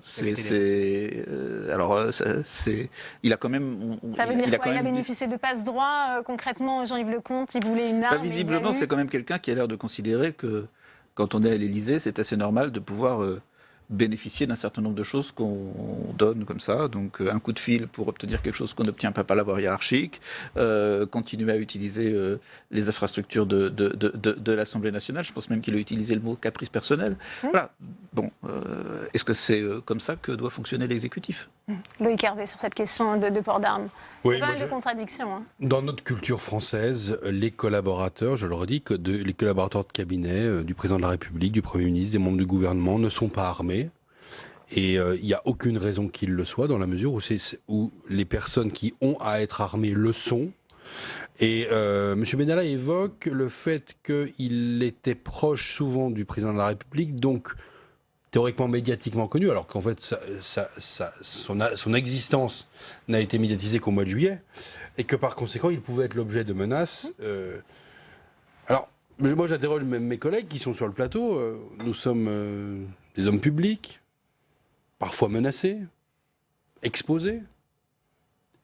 Il a quand même... Ça veut dire quoi? Il a bénéficié de passe-droit concrètement, Jean-Yves Leconte, il voulait une arme. Visiblement, c'est quand même quelqu'un qui a l'air de considérer que quand on est à l'Élysée, c'est assez normal de pouvoir... bénéficier d'un certain nombre de choses qu'on donne comme ça, donc un coup de fil pour obtenir quelque chose qu'on n'obtient pas par la voie hiérarchique, continuer à utiliser les infrastructures de l'Assemblée nationale, je pense même qu'il a utilisé le mot caprice personnel. Voilà. Bon, est-ce que c'est comme ça que doit fonctionner l'exécutif? Loïc Hervé, sur cette question de port d'armes. Oui, pas mal de contradictions. Hein. Dans notre culture française, les collaborateurs, je le redis, les collaborateurs de cabinet du président de la République, du Premier ministre, des membres du gouvernement ne sont pas armés. Et il n'y a aucune raison qu'ils le soient, dans la mesure où les personnes qui ont à être armées le sont. Et M. Benalla évoque le fait qu'il était proche souvent du président de la République, donc théoriquement médiatiquement connu, alors qu'en fait son existence n'a été médiatisée qu'au mois de juillet, et que par conséquent il pouvait être l'objet de menaces. Alors, moi j'interroge même mes collègues qui sont sur le plateau, nous sommes des hommes publics, parfois menacés, exposés,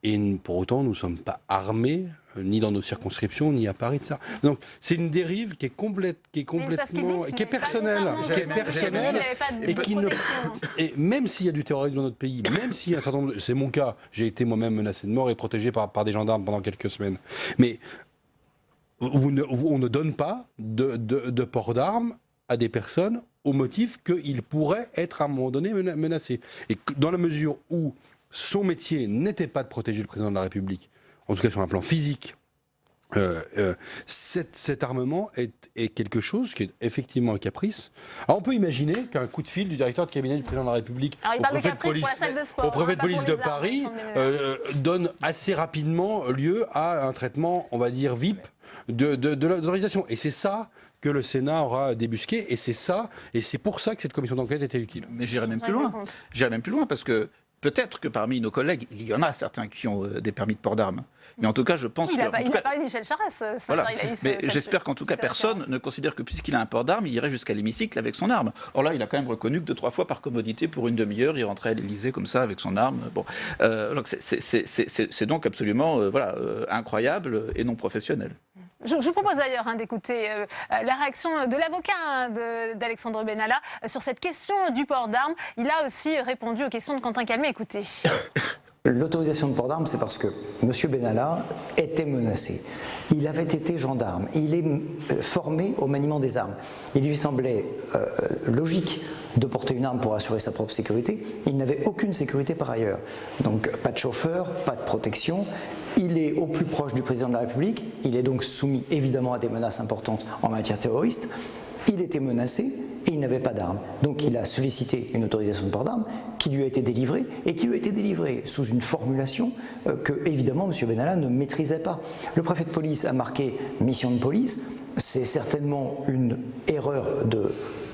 et pour autant nous ne sommes pas armés, ni dans nos circonscriptions, ni à Paris, de ça. Donc c'est une dérive qui est complètement, qui est personnelle, et qui ne, et même s'il y a du terrorisme dans notre pays, même s'il y a un certain nombre, c'est mon cas, j'ai été moi-même menacé de mort et protégé par des gendarmes pendant quelques semaines, mais on ne donne pas de port d'armes à des personnes au motif qu'ils pourraient être à un moment donné menacés. Et dans la mesure où son métier n'était pas de protéger le président de la République, en tout cas sur un plan physique, cet armement est quelque chose qui est effectivement un caprice. Alors on peut imaginer qu'un coup de fil du directeur de cabinet du président de la République au préfet de police de Paris donne assez rapidement lieu à un traitement, on va dire, VIP de l'autorisation. Et c'est ça que le Sénat aura débusqué, et c'est pour ça que cette commission d'enquête était utile. Mais j'irai même plus loin. J'irai même plus loin parce que peut-être que parmi nos collègues, il y en a certains qui ont des permis de port d'armes. Mais en tout cas, je pense que... Il n'a pas eu Michel Charest. Voilà. Mais j'espère qu'en tout cas, personne ne considère que puisqu'il a un port d'armes, il irait jusqu'à l'hémicycle avec son arme. Or là, il a quand même reconnu que 2-3 fois par commodité, pour une demi-heure, il rentrait à l'Élysée comme ça avec son arme. Bon. Donc c'est donc absolument incroyable et non professionnel. Je vous propose d'ailleurs d'écouter la réaction de l'avocat d'Alexandre Benalla sur cette question du port d'armes. Il a aussi répondu aux questions de Quentin Calmet. Écoutez. L'autorisation de port d'armes, c'est parce que M. Benalla était menacé. Il avait été gendarme. Il est formé au maniement des armes. Il lui semblait logique de porter une arme pour assurer sa propre sécurité. Il n'avait aucune sécurité par ailleurs. Donc pas de chauffeur, pas de protection. Il est au plus proche du président de la République. Il est donc soumis évidemment à des menaces importantes en matière terroriste. Il était menacé et il n'avait pas d'armes. Donc il a sollicité une autorisation de port d'armes qui lui a été délivrée et qui lui a été délivrée sous une formulation que évidemment M. Benalla ne maîtrisait pas. Le préfet de police a marqué mission de police. C'est certainement une erreur de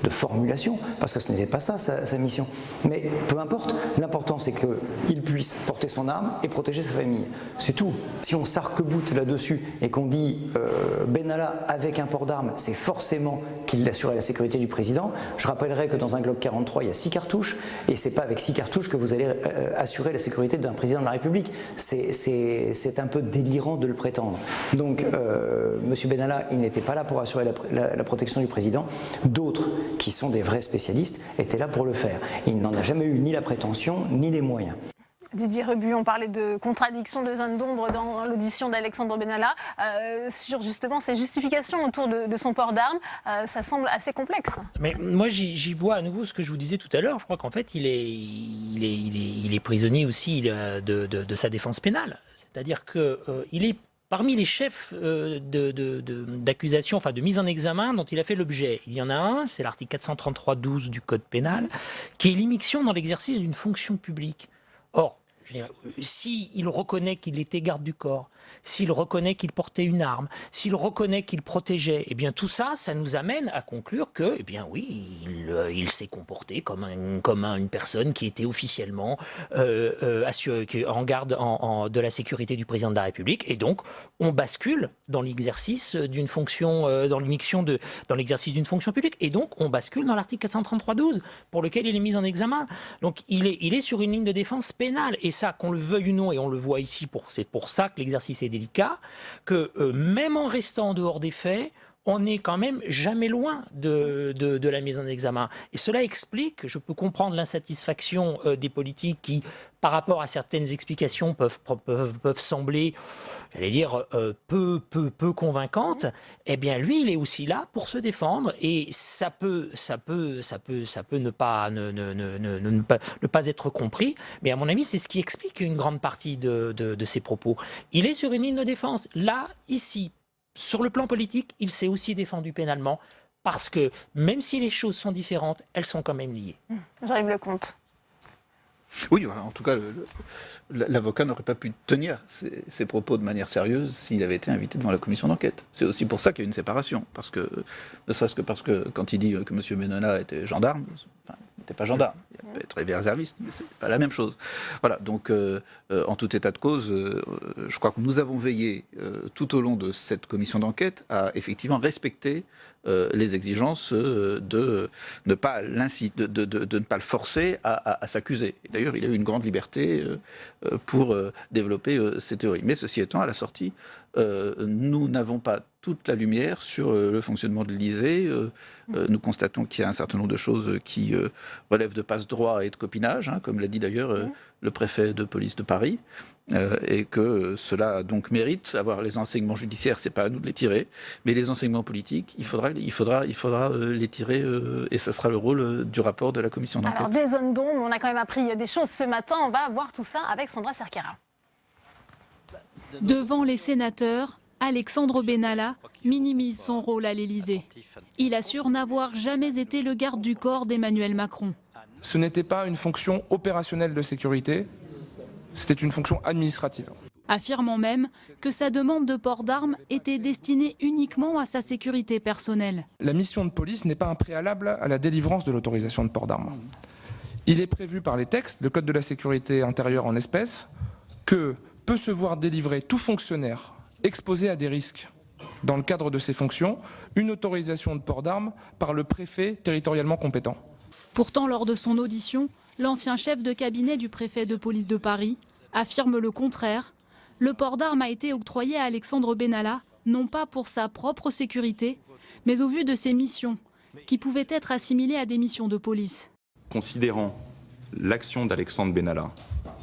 formulation, parce que ce n'était pas ça sa mission. Mais peu importe, l'important c'est qu'il puisse porter son arme et protéger sa famille. C'est tout. Si on s'arc-boute là-dessus et qu'on dit Benalla avec un port d'armes, c'est forcément qu'il assurait la sécurité du président, je rappellerai que dans un Glock 43, il y a 6 cartouches, et c'est pas avec 6 cartouches que vous allez assurer la sécurité d'un président de la République. C'est un peu délirant de le prétendre. Donc, M. Benalla, il n'était pas là pour assurer la protection du président. D'autres, qui sont des vrais spécialistes, étaient là pour le faire. Il n'en a jamais eu ni la prétention, ni les moyens. Didier Rebu, on parlait de contradiction de zone d'ombre dans l'audition d'Alexandre Benalla. Sur justement ces justifications autour de son port d'armes, ça semble assez complexe. Mais moi, j'y vois à nouveau ce que je vous disais tout à l'heure. Je crois qu'en fait, il est prisonnier aussi de sa défense pénale. C'est-à-dire qu'il est parmi les chefs d'accusation, enfin de mise en examen dont il a fait l'objet. Il y en a un, c'est l'article 433-12 du Code pénal, qui est l'immixtion dans l'exercice d'une fonction publique. Or, s'il reconnaît qu'il était garde du corps, s'il reconnaît qu'il portait une arme, s'il reconnaît qu'il protégeait, eh bien tout ça, ça nous amène à conclure que, eh bien oui, il s'est comporté comme une personne qui était officiellement en garde de la sécurité du président de la République, et donc on bascule dans l'exercice d'une fonction, dans l'exercice d'une fonction publique, et donc on bascule dans l'article 433-12 pour lequel il est mis en examen. Donc il est sur une ligne de défense pénale, et ça, qu'on le veuille ou non, et on le voit ici, c'est pour ça que l'exercice est délicat, que même en restant en dehors des faits, on n'est quand même jamais loin de la mise en examen. Et cela explique, je peux comprendre l'insatisfaction des politiques qui, par rapport à certaines explications, peuvent sembler, j'allais dire, peu convaincantes. Eh bien, lui, il est aussi là pour se défendre, et ça peut ne pas être compris. Mais à mon avis, c'est ce qui explique une grande partie de ses propos. Il est sur une ligne de défense. Là, ici, sur le plan politique, il s'est aussi défendu pénalement, parce que même si les choses sont différentes, elles sont quand même liées. Jean-Yves Lecomte. Oui, en tout cas, l'avocat n'aurait pas pu tenir ses propos de manière sérieuse s'il avait été invité devant la commission d'enquête. C'est aussi pour ça qu'il y a une séparation. Parce que, ne serait-ce que parce que quand il dit que M. Benalla était gendarme, il n'était pas gendarme. Il peut être réserviste, mais c'est pas la même chose. Voilà, donc en tout état de cause, je crois que nous avons veillé tout au long de cette commission d'enquête à effectivement respecter les exigences de ne pas le forcer à s'accuser. D'ailleurs, il a eu une grande liberté pour développer ses théories. Mais ceci étant, à la sortie, nous n'avons pas toute la lumière sur le fonctionnement de l'Élysée. Nous constatons qu'il y a un certain nombre de choses qui relèvent de passe-droit et de copinage, comme l'a dit d'ailleurs le préfet de police de Paris, et que cela donc mérite avoir les enseignements judiciaires, c'est pas à nous de les tirer, mais les enseignements politiques, il faudra les tirer, et ça sera le rôle du rapport de la commission d'enquête. Alors des zones d'ombre, on a quand même appris des choses ce matin, on va voir tout ça avec Sandra Cerquera. Devant les sénateurs, Alexandre Benalla minimise son rôle à l'Élysée. Il assure n'avoir jamais été le garde du corps d'Emmanuel Macron. Ce n'était pas une fonction opérationnelle de sécurité, c'était une fonction administrative. Affirmant même que sa demande de port d'armes était destinée uniquement à sa sécurité personnelle. La mission de police n'est pas un préalable à la délivrance de l'autorisation de port d'armes. Il est prévu par les textes, le Code de la sécurité intérieure en espèces, que peut se voir délivrer tout fonctionnaire exposé à des risques dans le cadre de ses fonctions, une autorisation de port d'armes par le préfet territorialement compétent. Pourtant, lors de son audition, l'ancien chef de cabinet du préfet de police de Paris affirme le contraire. Le port d'armes a été octroyé à Alexandre Benalla, non pas pour sa propre sécurité, mais au vu de ses missions, qui pouvaient être assimilées à des missions de police. Considérant l'action d'Alexandre Benalla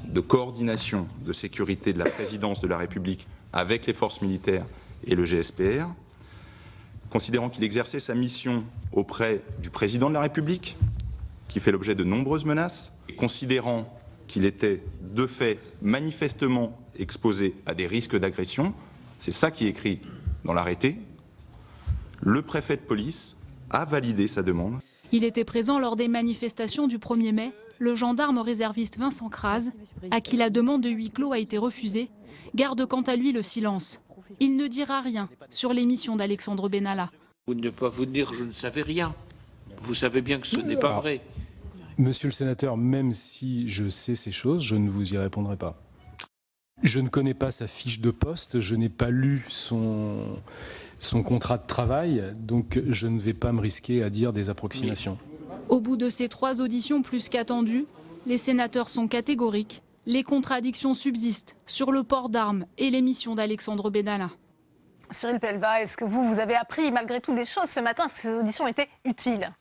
de coordination de sécurité de la présidence de la République avec les forces militaires et le GSPR, considérant qu'il exerçait sa mission auprès du président de la République, qui fait l'objet de nombreuses menaces, et considérant qu'il était de fait manifestement exposé à des risques d'agression, c'est ça qui est écrit dans l'arrêté, le préfet de police a validé sa demande. Il était présent lors des manifestations du 1er mai, le gendarme réserviste Vincent Kraz, à qui la demande de huis clos a été refusée, garde quant à lui le silence. Il ne dira rien sur l'émission d'Alexandre Benalla. Vous ne pas vous dire je ne savais rien. Vous savez bien que ce n'est pas vrai. Monsieur le sénateur, même si je sais ces choses, je ne vous y répondrai pas. Je ne connais pas sa fiche de poste, je n'ai pas lu son contrat de travail, donc je ne vais pas me risquer à dire des approximations. Au bout de ces 3 auditions plus qu'attendues, les sénateurs sont catégoriques. Les contradictions subsistent sur le port d'armes et l'émission d'Alexandre Benalla. Cyril Pellevat, est-ce que vous avez appris malgré tout des choses ce matin? Est-ce que ces auditions étaient utiles?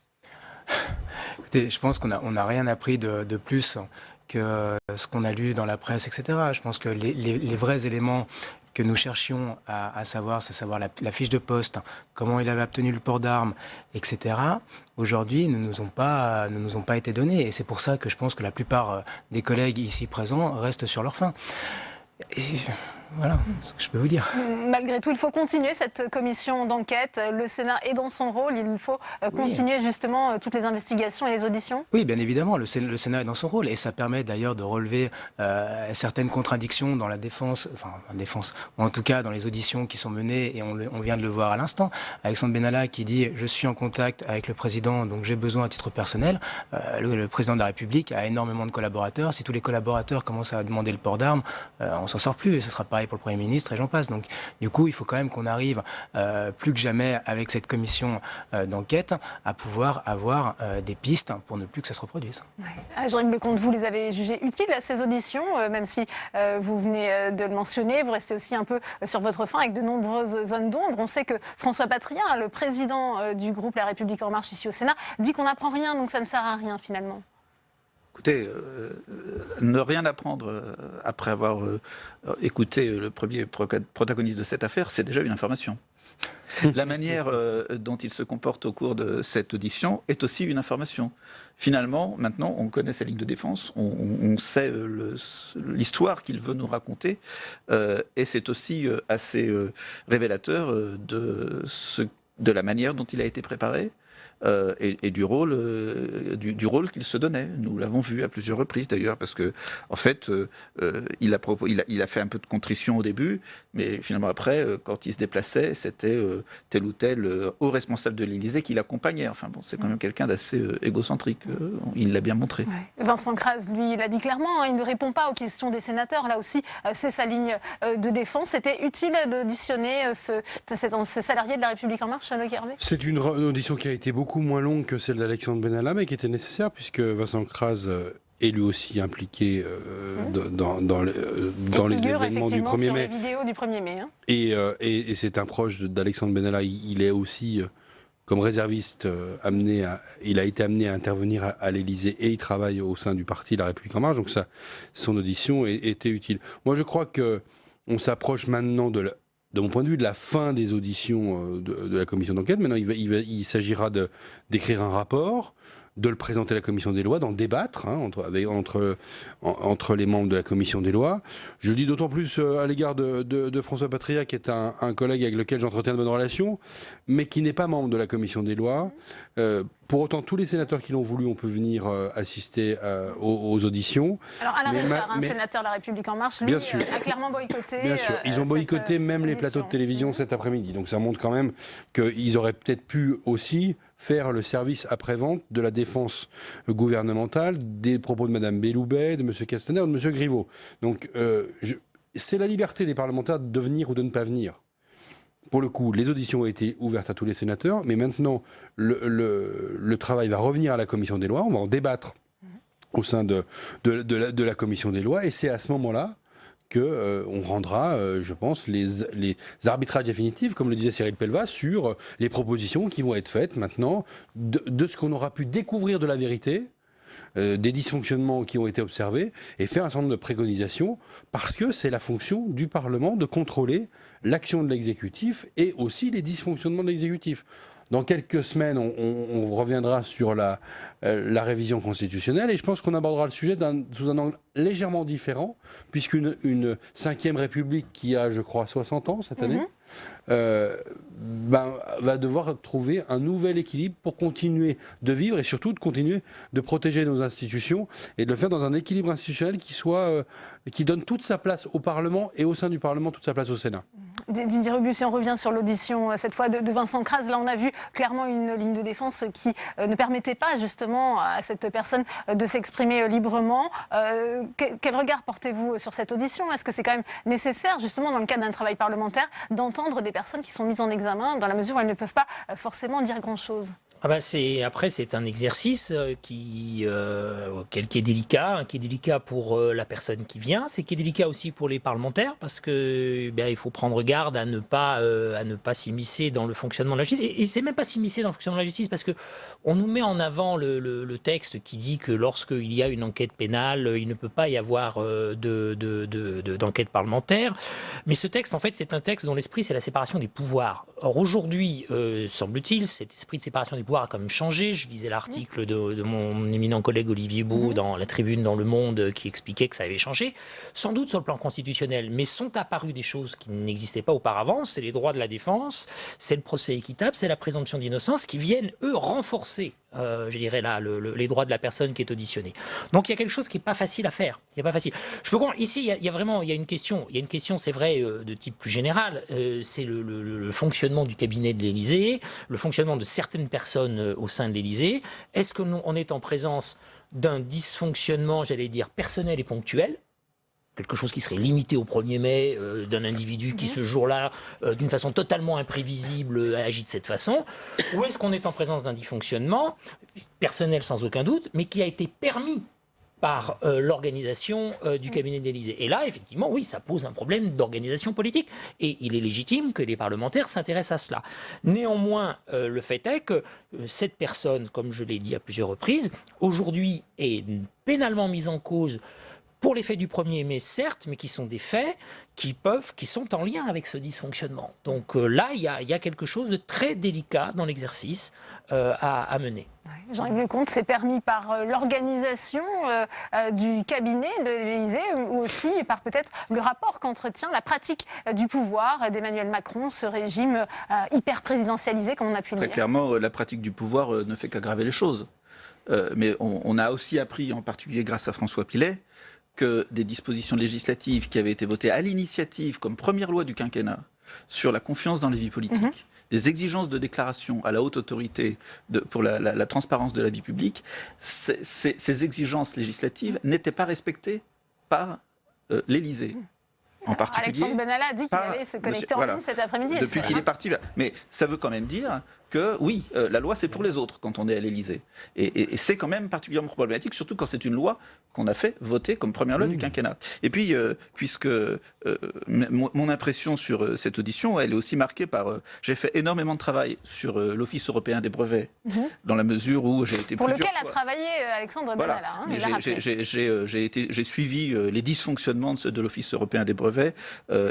Écoutez, je pense qu'on n'a rien appris de plus que ce qu'on a lu dans la presse, etc. Je pense que les vrais éléments que nous cherchions à savoir, c'est savoir la fiche de poste, comment il avait obtenu le port d'armes, etc. Aujourd'hui, ne nous ont pas été donnés. Et c'est pour ça que je pense que la plupart des collègues ici présents restent sur leur faim. Et voilà ce que je peux vous dire. Malgré tout, il faut continuer cette commission d'enquête. Le Sénat est dans son rôle. Il faut continuer justement toutes les investigations et les auditions. Oui, bien évidemment, le Sénat est dans son rôle. Et ça permet d'ailleurs de relever certaines contradictions dans la défense, ou en tout cas dans les auditions qui sont menées. Et on vient de le voir à l'instant. Alexandre Benalla qui dit « Je suis en contact avec le président, donc j'ai besoin à titre personnel ». Le président de la République a énormément de collaborateurs. Si tous les collaborateurs commencent à demander le port d'armes, on s'en sort plus. Et ce sera pareil pour le Premier ministre et j'en passe. Donc du coup, il faut quand même qu'on arrive plus que jamais avec cette commission d'enquête à pouvoir avoir des pistes pour ne plus que ça se reproduise. Ouais. Jean-Yves Leconte, vous les avez jugées utiles à ces auditions, même si vous venez de le mentionner, vous restez aussi un peu sur votre faim avec de nombreuses zones d'ombre. On sait que François Patriat, le président du groupe La République En Marche ici au Sénat, dit qu'on n'apprend rien, donc ça ne sert à rien finalement. Écoutez, ne rien apprendre après avoir écouté le premier protagoniste de cette affaire, c'est déjà une information. La manière dont il se comporte au cours de cette audition est aussi une information. Finalement, maintenant, on connaît sa ligne de défense, on sait l'histoire qu'il veut nous raconter, et c'est aussi assez révélateur de la manière dont il a été préparé. Et du rôle qu'il se donnait. Nous l'avons vu à plusieurs reprises d'ailleurs, parce que en fait, il a fait un peu de contrition au début, mais finalement après, quand il se déplaçait, c'était tel ou tel haut responsable de l'Élysée qui l'accompagnait. Enfin bon, c'est quand même quelqu'un d'assez égocentrique. Il l'a bien montré. Ouais. Vincent Crase, lui, il a dit clairement, il ne répond pas aux questions des sénateurs. Là aussi, c'est sa ligne de défense. C'était utile d'auditionner ce salarié de La République En Marche, Loïc Hervé ? C'est une audition qui a été beaucoup moins longue que celle d'Alexandre Benalla, mais qui était nécessaire puisque Vincent Crase est lui aussi impliqué dans les événements du 1er mai. Les vidéos du 1er mai. Hein. Et c'est un proche d'Alexandre Benalla. Il est aussi, comme réserviste, il a été amené à intervenir à l'Élysée et il travaille au sein du parti La République En Marche. Donc son audition était utile. Moi, je crois qu'on s'approche maintenant de mon point de vue, de la fin des auditions de la commission d'enquête. Maintenant, il s'agira d'écrire un rapport, de le présenter à la commission des lois, d'en débattre entre les membres de la commission des lois. Je le dis d'autant plus à l'égard de François Patriat, qui est un collègue avec lequel j'entretiens de bonnes relations, mais qui n'est pas membre de la commission des lois. Pour autant, tous les sénateurs qui l'ont voulu, on peut venir assister aux auditions. Alors Alain Richard, sénateur de La République En Marche, lui, a clairement boycotté. Bien sûr, ils ont boycotté même les plateaux de télévision cet après-midi. Donc ça montre quand même qu'ils auraient peut-être pu aussi faire le service après-vente de la défense gouvernementale des propos de Mme Belloubet, de M. Castaner ou de M. Griveaux. Donc c'est la liberté des parlementaires de venir ou de ne pas venir. Pour le coup, les auditions ont été ouvertes à tous les sénateurs, mais maintenant, le travail va revenir à la commission des lois. On va en débattre au sein de la commission des lois, et c'est à ce moment-là qu'on rendra, je pense, les arbitrages définitifs, comme le disait Cyril Pellevat, sur les propositions qui vont être faites maintenant de ce qu'on aura pu découvrir de la vérité, des dysfonctionnements qui ont été observés, et faire un certain nombre de préconisations, parce que c'est la fonction du Parlement de contrôler l'action de l'exécutif et aussi les dysfonctionnements de l'exécutif. Dans quelques semaines, on reviendra sur la révision constitutionnelle, et je pense qu'on abordera le sujet sous un angle légèrement différent, puisqu'une 5e République qui a, je crois, 60 ans cette année, va devoir trouver un nouvel équilibre pour continuer de vivre et surtout de continuer de protéger nos institutions et de le faire dans un équilibre institutionnel qui donne toute sa place au Parlement et au sein du Parlement toute sa place au Sénat. Didier Rubus, si on revient sur l'audition cette fois de Vincent Crase, là on a vu clairement une ligne de défense qui ne permettait pas justement à cette personne de s'exprimer librement. Quel regard portez-vous sur cette audition ? Est-ce que c'est quand même nécessaire justement dans le cadre d'un travail parlementaire d'entendre des personnes qui sont mises en examen dans la mesure où elles ne peuvent pas forcément dire grand-chose ? Après, c'est un exercice qui est délicat pour la personne qui vient, qui est délicat aussi pour les parlementaires, parce que il faut prendre garde à ne pas s'immiscer dans le fonctionnement de la justice. Et c'est même pas s'immiscer dans le fonctionnement de la justice, parce que on nous met en avant le texte qui dit que lorsqu'il y a une enquête pénale, il ne peut pas y avoir d'enquête parlementaire. Mais ce texte, en fait, c'est un texte dont l'esprit, c'est la séparation des pouvoirs. Or, aujourd'hui, semble-t-il, cet esprit de séparation des pouvoirs a quand même changé. Je lisais l'article de mon éminent collègue Olivier Beau dans la Tribune dans Le Monde qui expliquait que ça avait changé, sans doute sur le plan constitutionnel, mais sont apparues des choses qui n'existaient pas auparavant. C'est les droits de la défense, c'est le procès équitable, c'est la présomption d'innocence qui viennent, eux, renforcer je dirais là, les droits de la personne qui est auditionnée. Donc il y a quelque chose qui n'est pas facile à faire. Il n'est pas facile. Je peux comprendre. Ici, il y a une question. Il y a une question, c'est vrai, de type plus général. C'est le fonctionnement du cabinet de l'Élysée, le fonctionnement de certaines personnes au sein de l'Élysée. Est-ce que on est en présence d'un dysfonctionnement, j'allais dire, personnel et ponctuel? Quelque chose qui serait limité au 1er mai, d'un individu qui, ce jour-là, d'une façon totalement imprévisible, agit de cette façon? Ou est-ce qu'on est en présence d'un dysfonctionnement, personnel sans aucun doute, mais qui a été permis par l'organisation du cabinet de l'Élysée? Et là, effectivement, oui, ça pose un problème d'organisation politique. Et il est légitime que les parlementaires s'intéressent à cela. Néanmoins, le fait est que cette personne, comme je l'ai dit à plusieurs reprises, aujourd'hui est pénalement mise en cause pour les faits du 1er mai, certes, mais qui sont des faits qui sont en lien avec ce dysfonctionnement. Donc là, il y a quelque chose de très délicat dans l'exercice à mener. Jean-Yves Lecomte, c'est permis par l'organisation du cabinet de l'Élysée ou aussi par peut-être le rapport qu'entretient la pratique du pouvoir d'Emmanuel Macron, ce régime hyper présidentialisé, comme on a pu le dire. Très clairement, la pratique du pouvoir ne fait qu'aggraver les choses. Mais on a aussi appris, en particulier grâce à François Pillet, que des dispositions législatives qui avaient été votées à l'initiative comme première loi du quinquennat sur la confiance dans la vie politique, des exigences de déclaration à la haute autorité pour la transparence de la vie publique, ces exigences législatives n'étaient pas respectées par l'Élysée. En particulier, Alexandre Benalla a dit qu'il allait se connecter en ligne cet après-midi. Depuis qu'il est parti. Mais ça veut quand même dire que oui, la loi c'est pour les autres quand on est à l'Élysée. Et c'est quand même particulièrement problématique, surtout quand c'est une loi qu'on a fait voter comme première loi du quinquennat. Et puis, puisque mon impression sur cette audition, elle est aussi marquée par... j'ai fait énormément de travail sur l'Office européen des brevets, dans la mesure où j'ai été pour plusieurs lequel a travaillé Alexandre Benalla. J'ai suivi les dysfonctionnements de l'Office européen des brevets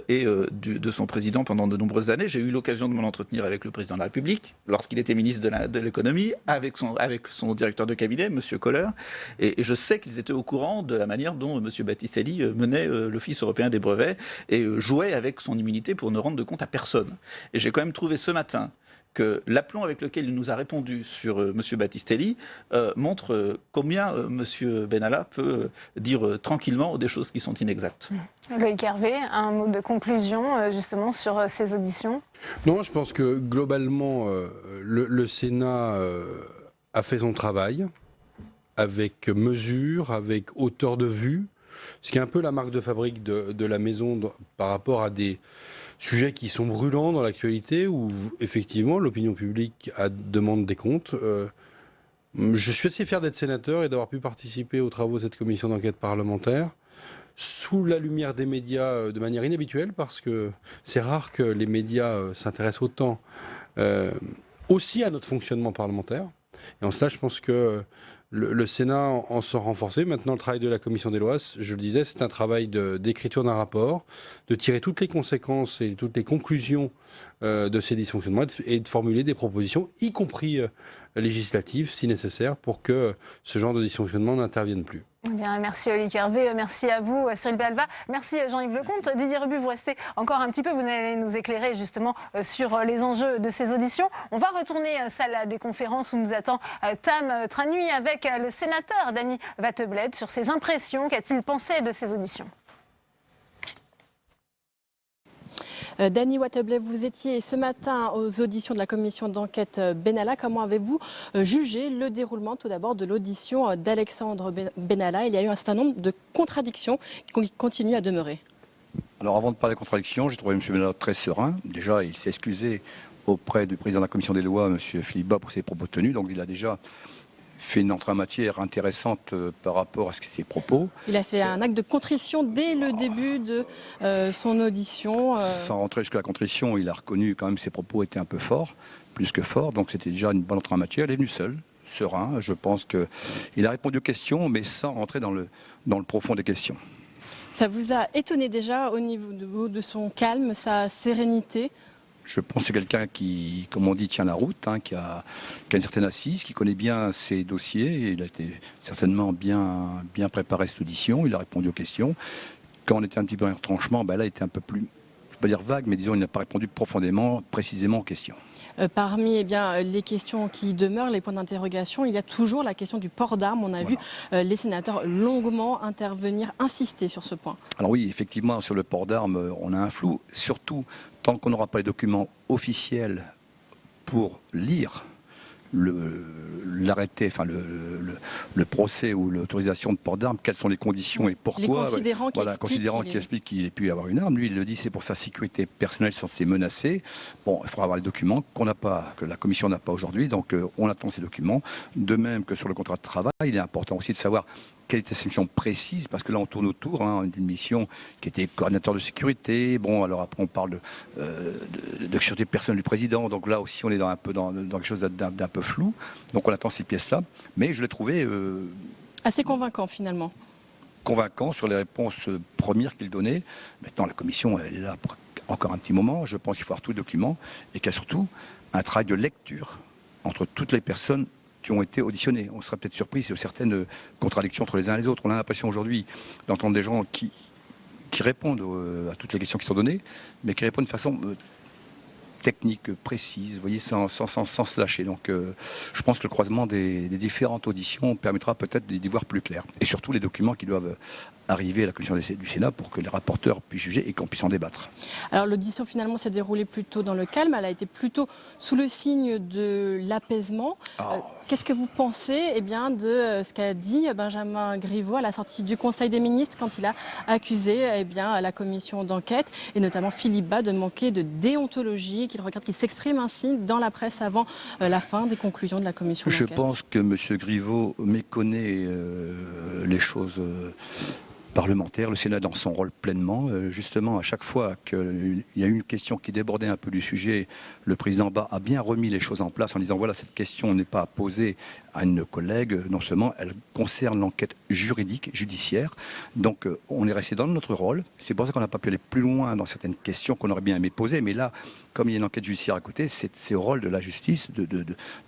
et de son président pendant de nombreuses années. J'ai eu l'occasion de m'en entretenir avec le président de la République, lorsqu'il était ministre de l'économie, avec son directeur de cabinet, M. Kohler, et je sais qu'ils étaient au courant de la manière dont M. Battistelli menait l'Office européen des brevets et jouait avec son immunité pour ne rendre de compte à personne. Et j'ai quand même trouvé ce matin que l'aplomb avec lequel il nous a répondu sur M. Battistelli montre combien M. Benalla peut dire tranquillement des choses qui sont inexactes. Loïc Hervé, un mot de conclusion justement sur ces auditions? Non, je pense que globalement, le Sénat a fait son travail avec mesure, avec hauteur de vue, ce qui est un peu la marque de fabrique de la maison par rapport à des sujets qui sont brûlants dans l'actualité, où effectivement l'opinion publique demande des comptes. Je suis assez fier d'être sénateur et d'avoir pu participer aux travaux de cette commission d'enquête parlementaire, sous la lumière des médias de manière inhabituelle, parce que c'est rare que les médias s'intéressent autant aussi à notre fonctionnement parlementaire. Et en cela, je pense que le Sénat en sort renforcé. Maintenant, le travail de la commission des lois, je le disais, c'est un travail d'écriture d'un rapport, de tirer toutes les conséquences et toutes les conclusions de ces dysfonctionnements et de formuler des propositions, y compris législatives, si nécessaire, pour que ce genre de dysfonctionnement n'intervienne plus. Bien, merci Loïc Hervé, merci à vous Cyril Belva, merci Jean-Yves Lecomte. Didier Rebu, vous restez encore un petit peu, vous allez nous éclairer justement sur les enjeux de ces auditions. On va retourner à la salle des conférences où nous attend Tam Tranui avec le sénateur Dany Wattebled sur ses impressions. Qu'a-t-il pensé de ces auditions? Dany Wattebled, vous étiez ce matin aux auditions de la commission d'enquête Benalla. Comment avez-vous jugé le déroulement tout d'abord de l'audition d'Alexandre Benalla? Il y a eu un certain nombre de contradictions qui continuent à demeurer. Alors avant de parler de contradictions, j'ai trouvé M. Benalla très serein. Déjà, il s'est excusé auprès du président de la commission des lois, M. Philippe Bas, pour ses propos tenus. Donc il a déjà fait une entrée en matière intéressante par rapport à ses propos. Il a fait un acte de contrition dès le début de son audition. Sans rentrer jusqu'à la contrition, il a reconnu quand même que ses propos étaient un peu forts, plus que forts. Donc c'était déjà une bonne entrée en matière. Il est venu seul, serein. Je pense qu'il a répondu aux questions, mais sans rentrer dans le profond des questions. Ça vous a étonné déjà au niveau de son calme, sa sérénité? Je pense que c'est quelqu'un qui, comme on dit, tient la route, qui a une certaine assise, qui connaît bien ses dossiers. Il a été certainement bien préparé cette audition, il a répondu aux questions. Quand on était un petit peu dans les retranchements, là, il était un peu plus, je ne vais pas dire vague, mais disons, il n'a pas répondu profondément, précisément aux questions. Parmi les questions qui demeurent, les points d'interrogation, il y a toujours la question du port d'armes. On a vu les sénateurs longuement intervenir, insister sur ce point. Alors oui, effectivement, sur le port d'armes, on a un flou. Surtout, tant qu'on n'aura pas les documents officiels pour lire l'arrêté, enfin le procès ou l'autorisation de port d'armes, quelles sont les conditions et pourquoi. Les considérants qui expliquent qu'il ait pu avoir une arme. Lui, il le dit, c'est pour sa sécurité personnelle, censée menacée. Bon, il faudra avoir les documents qu'on n'a pas, que la commission n'a pas aujourd'hui, donc on attend ces documents. De même que sur le contrat de travail, il est important aussi de savoir quelle était cette mission précise, parce que là on tourne autour d'une mission qui était coordinateur de sécurité. Bon, alors après on parle de sécurité personnelle du président, donc là aussi on est dans quelque chose d'un peu flou. Donc on attend ces pièces-là, mais je l'ai trouvé assez convaincant finalement. Convaincant sur les réponses premières qu'il donnait. Maintenant la commission elle est là pour encore un petit moment. Je pense qu'il faut avoir tous les documents et qu'il y a surtout un travail de lecture entre toutes les personnes qui ont été auditionnés. On sera peut-être surpris sur certaines contradictions entre les uns et les autres. On a l'impression aujourd'hui d'entendre des gens qui répondent à toutes les questions qui sont données, mais qui répondent de façon technique, précise, vous voyez, sans se lâcher. Donc je pense que le croisement des différentes auditions permettra peut-être d'y voir plus clair. Et surtout les documents qui doivent arriver à la commission du Sénat pour que les rapporteurs puissent juger et qu'on puisse en débattre. Alors l'audition finalement s'est déroulée plutôt dans le calme, elle a été plutôt sous le signe de l'apaisement. Qu'est-ce que vous pensez de ce qu'a dit Benjamin Griveaux à la sortie du Conseil des ministres quand il a accusé la commission d'enquête et notamment Philippe Bas de manquer de déontologie, qu'il regarde qu'il s'exprime ainsi dans la presse avant la fin des conclusions de la commission d'enquête? Je pense que M. Griveaux méconnaît les choses parlementaire, le Sénat dans son rôle pleinement. Justement, à chaque fois qu'il y a eu une question qui débordait un peu du sujet, le président Bas a bien remis les choses en place en disant voilà, cette question n'est pas posée à une collègue, non seulement elle concerne l'enquête juridique, judiciaire, donc on est resté dans notre rôle. C'est pour ça qu'on n'a pas pu aller plus loin dans certaines questions qu'on aurait bien aimé poser, mais là, comme il y a une enquête judiciaire à côté, c'est au rôle de la justice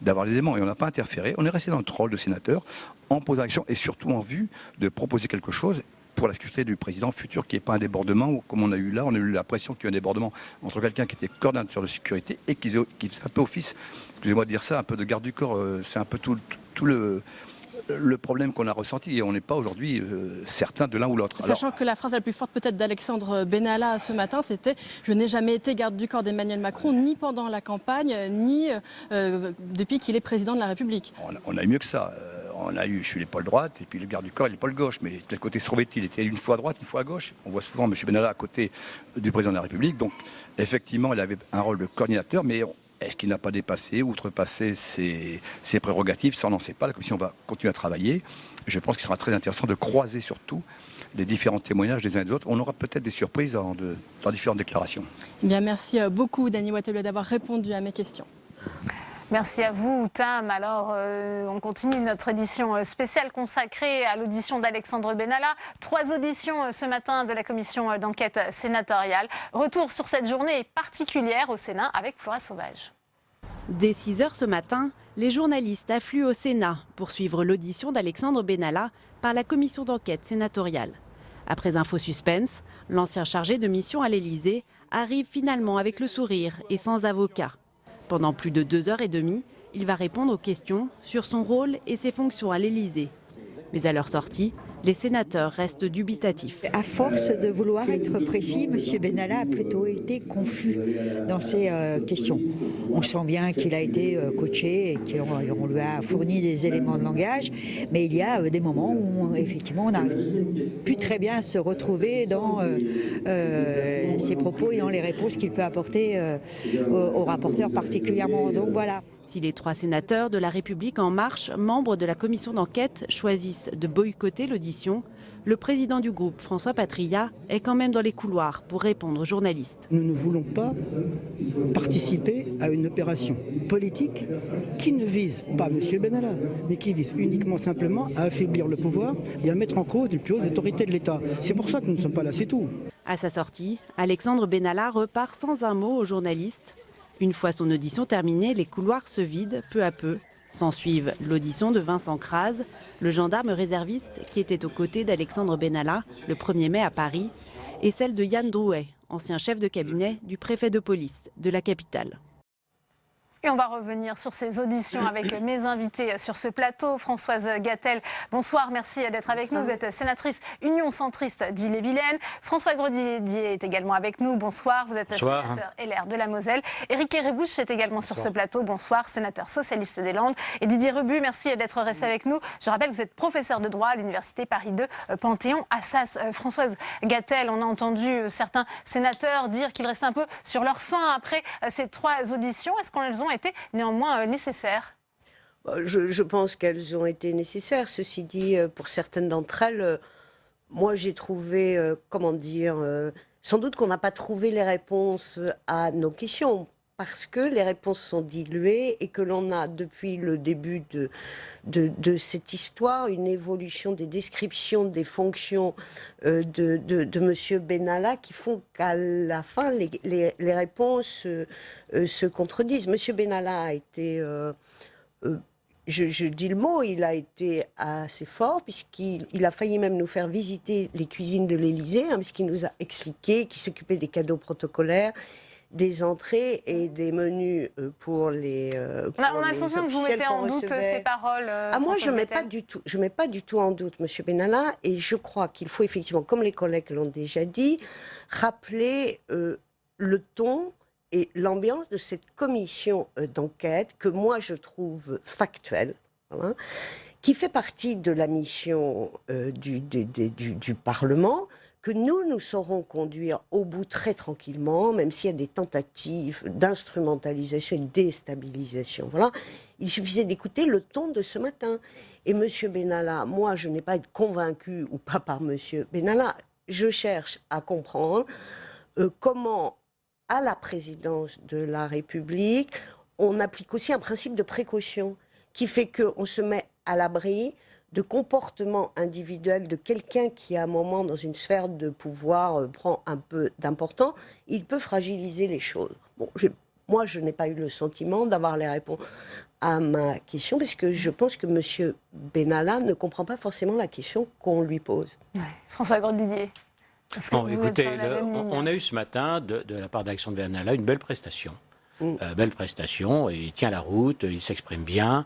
d'avoir les éléments, et on n'a pas interféré. On est resté dans notre rôle de sénateur, en posant l'action et surtout en vue de proposer quelque chose pour la sécurité du président futur, qui n'est pas un débordement, ou comme on a eu là, on a eu l'impression qu'il y a eu un débordement entre quelqu'un qui était coordinateur de sécurité et qui faisait un peu office, excusez-moi de dire ça, un peu de garde du corps. C'est un peu tout le problème qu'on a ressenti, et on n'est pas aujourd'hui certain de l'un ou l'autre. Sachant que la phrase la plus forte peut-être d'Alexandre Benalla ce matin, c'était « Je n'ai jamais été garde du corps d'Emmanuel Macron, ni pendant la campagne, ni depuis qu'il est président de la République ». On a eu mieux que ça. On a eu, je suis l'épaule droite, et puis le garde du corps, l'épaule gauche. Mais quel côté se trouvait-il? Il était une fois à droite, une fois à gauche. On voit souvent M. Benalla à côté du président de la République. Donc, effectivement, il avait un rôle de coordinateur, mais est-ce qu'il n'a pas dépassé, outrepassé ses prérogatives? Ça, on n'en sait pas. La commission va continuer à travailler. Je pense qu'il sera très intéressant de croiser surtout les différents témoignages des uns et des autres. On aura peut-être des surprises dans différentes déclarations. Eh bien, merci beaucoup, Dany Wattebled, d'avoir répondu à mes questions. Merci à vous, Tam. Alors, on continue notre édition spéciale consacrée à l'audition d'Alexandre Benalla. 3 auditions ce matin de la commission d'enquête sénatoriale. Retour sur cette journée particulière au Sénat avec Flora Sauvage. Dès 6 h ce matin, les journalistes affluent au Sénat pour suivre l'audition d'Alexandre Benalla par la commission d'enquête sénatoriale. Après un faux suspense, l'ancien chargé de mission à l'Élysée arrive finalement avec le sourire et sans avocat. Pendant plus de 2 h 30, il va répondre aux questions sur son rôle et ses fonctions à l'Élysée. Mais à leur sortie, Les sénateurs restent dubitatifs. À force de vouloir être précis, M. Benalla a plutôt été confus dans ses questions. On sent bien qu'il a été coaché et qu'on lui a fourni des éléments de langage, mais il y a des moments où effectivement on n'arrive plus très bien à se retrouver dans ses propos et dans les réponses qu'il peut apporter aux rapporteurs particulièrement. Donc voilà. Si les 3 sénateurs de La République En Marche, membres de la commission d'enquête, choisissent de boycotter l'audition, le président du groupe, François Patriat, est quand même dans les couloirs pour répondre aux journalistes. Nous ne voulons pas participer à une opération politique qui ne vise pas M. Benalla, mais qui vise uniquement simplement à affaiblir le pouvoir et à mettre en cause les plus hautes autorités de l'État. C'est pour ça que nous ne sommes pas là, c'est tout. À sa sortie, Alexandre Benalla repart sans un mot aux journalistes. Une fois son audition terminée, les couloirs se vident peu à peu. S'ensuivent l'audition de Vincent Crase, le gendarme réserviste qui était aux côtés d'Alexandre Benalla le 1er mai à Paris, et celle de Yann Drouet, ancien chef de cabinet du préfet de police de la capitale. Et on va revenir sur ces auditions avec mes invités sur ce plateau. Françoise Gatel, bonsoir, merci d'être avec nous. Vous êtes sénatrice Union centriste d'Ille-et-Vilaine. François Grosdidier est également avec nous. Bonsoir, vous êtes sénateur LR de la Moselle. Éric Kerébouche est également sur ce plateau. Bonsoir, sénateur socialiste des Landes. Et Didier Rebu, merci d'être resté avec nous. Je rappelle que vous êtes professeur de droit à l'Université Paris 2 Panthéon-Assas. Françoise Gatel, on a entendu certains sénateurs dire qu'ils restaient un peu sur leur faim après ces 3 auditions. Est-ce qu'elles ont été néanmoins nécessaires? Je pense qu'elles ont été nécessaires. Ceci dit, pour certaines d'entre elles, moi j'ai trouvé, sans doute qu'on n'a pas trouvé les réponses à nos questions, parce que les réponses sont diluées et que l'on a, depuis le début de cette histoire, une évolution des descriptions des fonctions de M. Benalla qui font qu'à la fin, les réponses se contredisent. M. Benalla a été... je dis le mot, il a été assez fort, puisqu'il a failli même nous faire visiter les cuisines de l'Élysée, puisqu'il nous a expliqué qu'il s'occupait des cadeaux protocolaires, des entrées et des menus pour les on a l'impression que vous mettez en doute ces paroles. Moi, je mets pas du tout en doute M. Benalla, et je crois qu'il faut effectivement, comme les collègues l'ont déjà dit, rappeler le ton et l'ambiance de cette commission d'enquête que moi je trouve factuelle, qui fait partie de la mission du Parlement, que nous saurons conduire au bout très tranquillement, même s'il y a des tentatives d'instrumentalisation et de déstabilisation. Voilà. Il suffisait d'écouter le ton de ce matin. Et M. Benalla, moi, je n'ai pas été convaincue, ou pas par M. Benalla, je cherche à comprendre comment, à la présidence de la République, on applique aussi un principe de précaution qui fait qu'on se met à l'abri de comportement individuel de quelqu'un qui, à un moment, dans une sphère de pouvoir, prend un peu d'importance, il peut fragiliser les choses. Bon, moi, je n'ai pas eu le sentiment d'avoir les réponses à ma question, parce que je pense que M. Benalla ne comprend pas forcément la question qu'on lui pose. Ouais. François Grosdidier. Bon, écoutez, on a eu ce matin, de la part d'Alexandre Benalla, une belle prestation. Belle prestation, il tient la route, il s'exprime bien,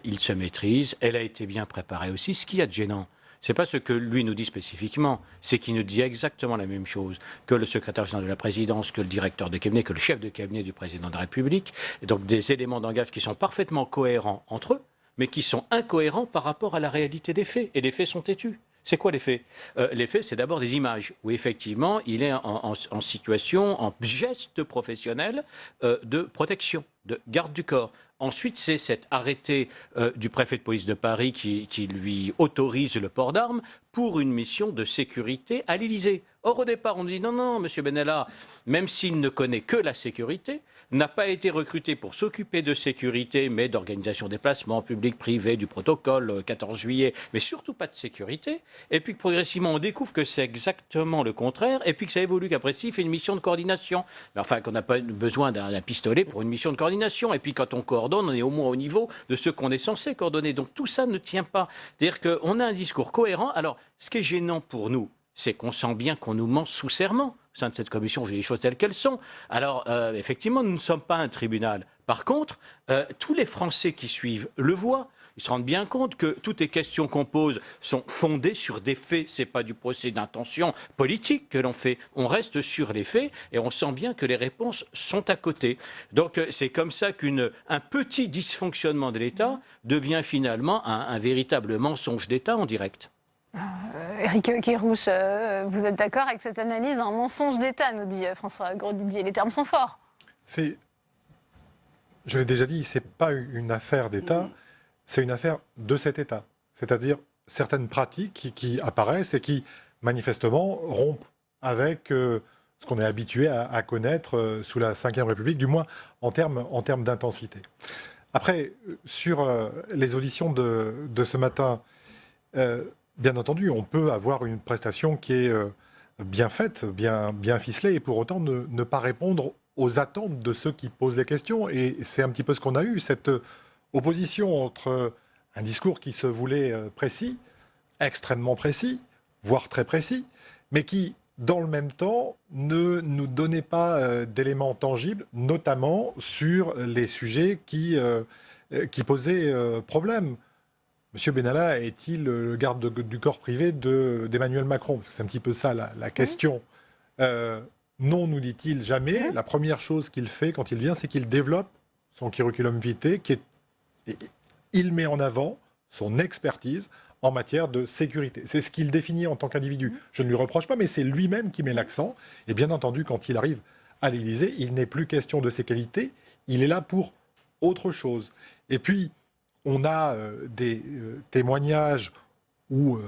il se maîtrise, elle a été bien préparée aussi. Ce qu'il y a de gênant, c'est pas ce que lui nous dit spécifiquement, c'est qu'il nous dit exactement la même chose que le secrétaire général de la présidence, que le directeur de cabinet, que le chef de cabinet du président de la République. Et donc des éléments de langage qui sont parfaitement cohérents entre eux, mais qui sont incohérents par rapport à la réalité des faits. Et les faits sont têtus. C'est quoi les faits? Les faits, c'est d'abord des images où effectivement il est en situation, en geste professionnel de protection, de garde du corps. Ensuite, c'est cet arrêté du préfet de police de Paris qui lui autorise le port d'armes pour une mission de sécurité à l'Élysée. Or, au départ, on dit non, M. Benalla, même s'il ne connaît que la sécurité, n'a pas été recruté pour s'occuper de sécurité, mais d'organisation des placements publics, privés, du protocole 14 juillet, mais surtout pas de sécurité. Et puis que progressivement, on découvre que c'est exactement le contraire, et puis que ça évolue qu'après, il fait une mission de coordination. Mais enfin, qu'on n'a pas besoin d'un pistolet pour une mission de coordination. Et puis quand on coordonne, on est au moins au niveau de ce qu'on est censé coordonner. Donc tout ça ne tient pas. C'est-à-dire qu'on a un discours cohérent. Alors, ce qui est gênant pour nous, c'est qu'on sent bien qu'on nous ment sous serment. Au sein de cette commission, j'ai les choses telles qu'elles sont. Alors, effectivement, nous ne sommes pas un tribunal. Par contre, tous les Français qui suivent le voient. ils se rendent bien compte que toutes les questions qu'on pose sont fondées sur des faits. Ce n'est pas du procès d'intention politique que l'on fait. On reste sur les faits et on sent bien que les réponses sont à côté. Donc c'est comme ça qu'un petit dysfonctionnement de l'État devient finalement un véritable mensonge d'État en direct. Éric Kerrouche, vous êtes d'accord avec cette analyse? Un mensonge d'État, nous dit François Grosdidier. Les termes sont forts. Je l'ai déjà dit, ce n'est pas une affaire d'État, c'est une affaire de cet État. C'est-à-dire certaines pratiques qui apparaissent et qui, manifestement, rompent avec ce qu'on est habitué à connaître sous la Ve République, du moins en termes d'intensité. Après, sur les auditions de ce matin, bien entendu, on peut avoir une prestation qui est bien faite, bien ficelée, et pour autant ne pas répondre aux attentes de ceux qui posent les questions. Et c'est un petit peu ce qu'on a eu, cette opposition entre un discours qui se voulait précis, extrêmement précis, voire très précis, mais qui, dans le même temps, ne nous donnait pas d'éléments tangibles, notamment sur les sujets qui posaient problème. Monsieur Benalla est-il le garde du corps privé d'Emmanuel Macron? Parce que c'est un petit peu ça la question. Non, nous dit-il jamais. La première chose qu'il fait quand il vient, c'est qu'il développe son curriculum vitae, il met en avant son expertise en matière de sécurité. C'est ce qu'il définit en tant qu'individu. Je ne lui reproche pas, mais c'est lui-même qui met l'accent. Et bien entendu, quand il arrive à l'Élysée, il n'est plus question de ses qualités, il est là pour autre chose. Et puis, on a des témoignages ou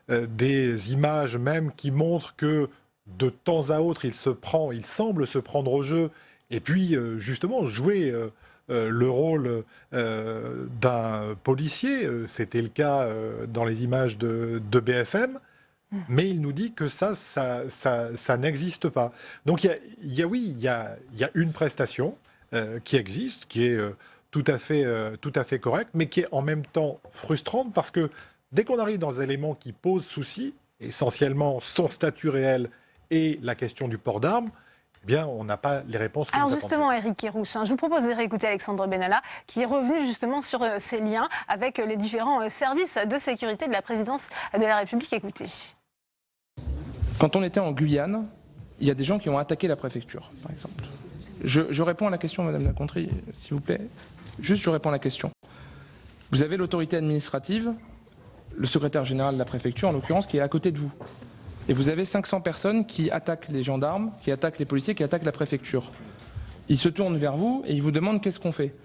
des images même qui montrent que de temps à autre, il semble se prendre au jeu et puis justement jouer le rôle d'un policier. C'était le cas dans les images de BFM. Mais il nous dit que ça n'existe pas. Donc il y a une prestation qui existe, qui est tout à fait correcte, mais qui est en même temps frustrante parce que dès qu'on arrive dans des éléments qui posent souci, essentiellement son statut réel et la question du port d'armes, eh bien, on n'a pas les réponses que Alors nous justement, attendions. Éric Kerrouche, je vous propose de réécouter Alexandre Benalla, qui est revenu justement sur ces liens avec les différents services de sécurité de la présidence de la République. Écoutez. Quand on était en Guyane, il y a des gens qui ont attaqué la préfecture, par exemple. Je réponds à la question, Madame la Contrie, s'il vous plaît. Juste, je réponds à la question. Vous avez l'autorité administrative, le secrétaire général de la préfecture, en l'occurrence, qui est à côté de vous. Et vous avez 500 personnes qui attaquent les gendarmes, qui attaquent les policiers, qui attaquent la préfecture. Ils se tournent vers vous et ils vous demandent qu'est-ce qu'on fait.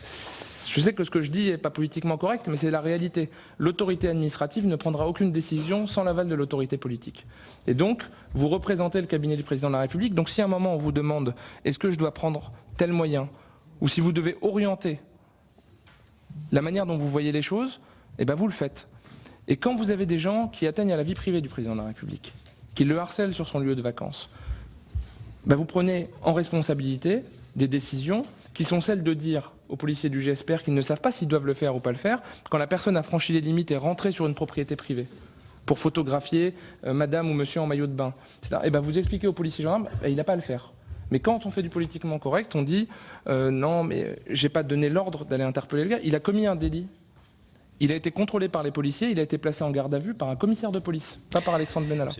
Je sais que ce que je dis n'est pas politiquement correct, mais c'est la réalité. L'autorité administrative ne prendra aucune décision sans l'aval de l'autorité politique. Et donc, vous représentez le cabinet du président de la République. Donc si à un moment on vous demande est-ce que je dois prendre tel moyen, ou si vous devez orienter la manière dont vous voyez les choses, eh ben vous le faites. Et quand vous avez des gens qui atteignent à la vie privée du président de la République, qui le harcèlent sur son lieu de vacances, ben vous prenez en responsabilité des décisions qui sont celles de dire aux policiers du GSPR qu'ils ne savent pas s'ils doivent le faire ou pas le faire, quand la personne a franchi les limites et rentré sur une propriété privée pour photographier madame ou monsieur en maillot de bain, etc. Et ben vous expliquez aux policiers gendarmes, il n'a pas à le faire. Mais quand on fait du politiquement correct, on dit non, mais j'ai pas donné l'ordre d'aller interpeller le gars, il a commis un délit. Il a été contrôlé par les policiers, il a été placé en garde à vue par un commissaire de police, pas par Alexandre Benalla.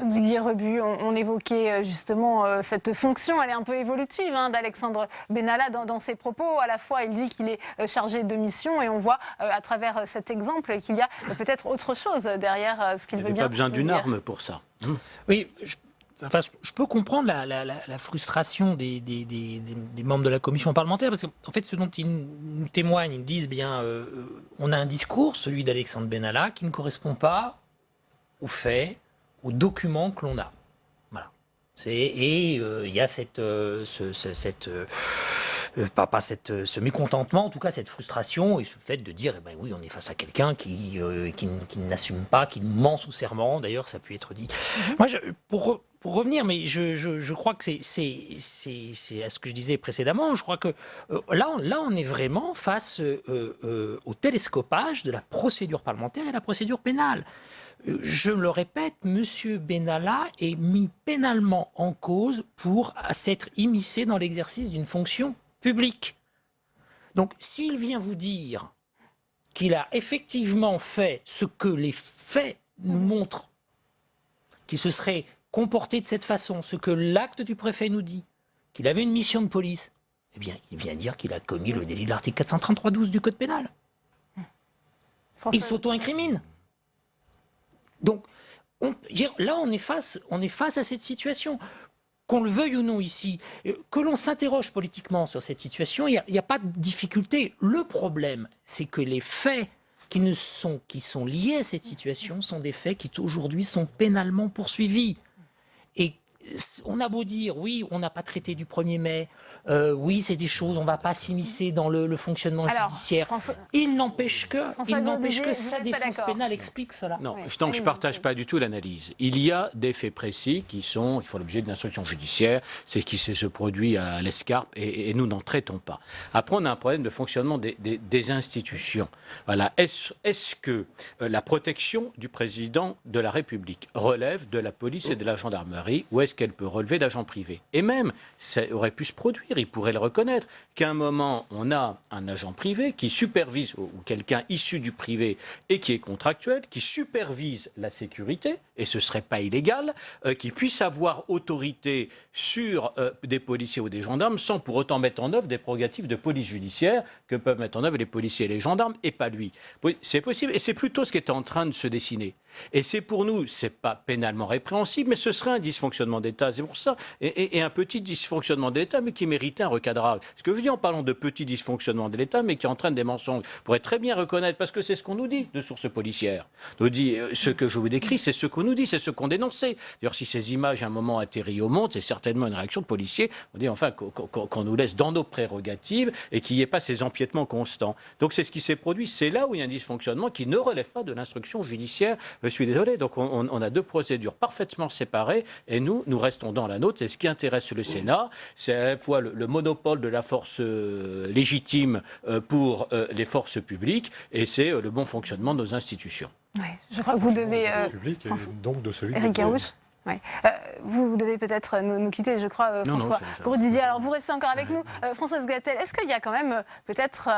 Didier Rebu, on évoquait justement cette fonction, elle est un peu évolutive d'Alexandre Benalla dans ses propos. À la fois, il dit qu'il est chargé de mission et on voit à travers cet exemple qu'il y a peut-être autre chose derrière ce qu'il veut bien dire. Il n'y a pas besoin d'une arme pour ça. Oui, je peux comprendre la frustration des membres de la commission parlementaire, parce qu'en fait, ce dont ils nous témoignent, ils nous disent bien, on a un discours, celui d'Alexandre Benalla, qui ne correspond pas aux faits, aux documents que l'on a. Voilà. Il y a ce mécontentement, en tout cas cette frustration et ce fait de dire, eh ben oui, on est face à quelqu'un qui n'assume pas, qui nous ment sous serment. D'ailleurs, ça a pu être dit. Moi, pour revenir, mais je crois que c'est à ce que je disais précédemment. Je crois que là, on est vraiment face au télescopage de la procédure parlementaire et la procédure pénale. Je le répète, M. Benalla est mis pénalement en cause pour s'être immiscé dans l'exercice d'une fonction publique. Donc s'il vient vous dire qu'il a effectivement fait ce que les faits nous montrent, qu'il se serait comporté de cette façon, ce que l'acte du préfet nous dit, qu'il avait une mission de police, eh bien, il vient dire qu'il a commis le délit de l'article 433-12 du Code pénal. Il s'auto-incrimine. Donc, là, on est face à cette situation. Qu'on le veuille ou non ici, que l'on s'interroge politiquement sur cette situation, il n'y a pas de difficulté. Le problème, c'est que les faits qui sont liés à cette situation sont des faits qui aujourd'hui sont pénalement poursuivis. Et on a beau dire, oui, on n'a pas traité du 1er mai, oui, c'est des choses, on ne va pas s'immiscer dans le fonctionnement judiciaire. Il n'empêche que sa défense pénale explique cela. Non, donc je ne partage pas du tout l'analyse. Il y a des faits précis qui font l'objet d'une instruction judiciaire, c'est qui se produit à l'escarpe et nous n'en traitons pas. Après, on a un problème de fonctionnement des institutions. Voilà. Est-ce que la protection du président de la République relève de la police et de la gendarmerie ou est-ce qu'elle peut relever d'agents privés? Et même, ça aurait pu se produire, il pourrait le reconnaître, qu'à un moment, on a un agent privé qui supervise, ou quelqu'un issu du privé et qui est contractuel, qui supervise la sécurité, et ce ne serait pas illégal, qui puisse avoir autorité sur des policiers ou des gendarmes sans pour autant mettre en œuvre des prérogatives de police judiciaire que peuvent mettre en œuvre les policiers et les gendarmes, et pas lui. C'est possible, et c'est plutôt ce qui est en train de se dessiner. Et c'est pour nous, c'est pas pénalement répréhensible, mais ce serait un dysfonctionnement d'État. C'est pour ça, et un petit dysfonctionnement d'État, mais qui méritait un recadrage. Ce que je dis en parlant de petit dysfonctionnement de l'État, mais qui entraîne des mensonges, pourrait très bien reconnaître, parce que c'est ce qu'on nous dit de sources policières. On nous dit, ce que je vous décris, c'est ce qu'on nous dit, c'est ce qu'on dénonçait. D'ailleurs, si ces images à un moment atterrissent au monde, c'est certainement une réaction de policiers. On dit enfin qu'on nous laisse dans nos prérogatives et qu'il n'y ait pas ces empiètements constants. Donc c'est ce qui s'est produit. C'est là où il y a un dysfonctionnement qui ne relève pas de l'instruction judiciaire. Je suis désolé. Donc on a deux procédures parfaitement séparées et nous restons dans la nôtre. Et ce qui intéresse le Sénat, c'est à la fois le monopole de la force légitime pour les forces publiques et c'est le bon fonctionnement de nos institutions. Oui, je crois que vous devez... public et donc de celui Éric de Kerrouche. Ouais. Vous devez peut-être nous quitter, je crois, François Grosdidier. Alors, vous restez encore avec nous. Françoise Gatel, est-ce qu'il y a quand même, peut-être,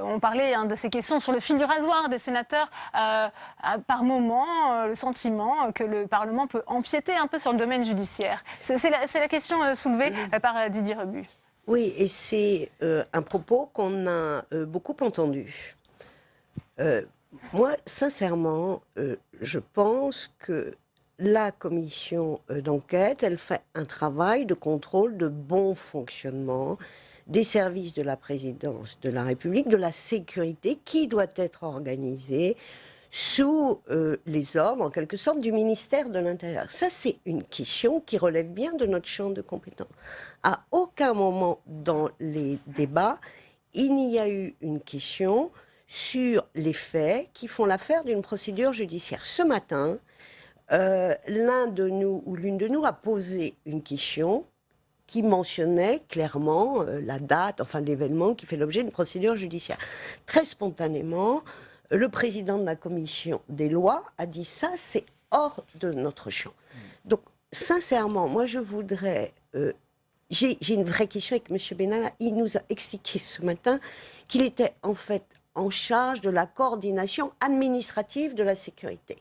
on parlait de ces questions sur le fil du rasoir des sénateurs, par moment, le sentiment que le Parlement peut empiéter un peu sur le domaine judiciaire? C'est la question soulevée par Didier Rebu. Oui, et c'est un propos qu'on a beaucoup entendu. Moi, sincèrement, je pense que la commission d'enquête, elle fait un travail de contrôle de bon fonctionnement des services de la présidence de la République, de la sécurité, qui doit être organisée sous les ordres, en quelque sorte, du ministère de l'Intérieur. Ça, c'est une question qui relève bien de notre champ de compétences. À aucun moment dans les débats, il n'y a eu une question sur les faits qui font l'affaire d'une procédure judiciaire. Ce matin, l'un de nous ou l'une de nous a posé une question qui mentionnait clairement la date, enfin l'événement qui fait l'objet d'une procédure judiciaire. Très spontanément, le président de la commission des lois a dit ça, c'est hors de notre champ. Donc, sincèrement, moi je voudrais... j'ai une vraie question avec M. Benalla. Il nous a expliqué ce matin qu'il était en fait en charge de la coordination administrative de la sécurité.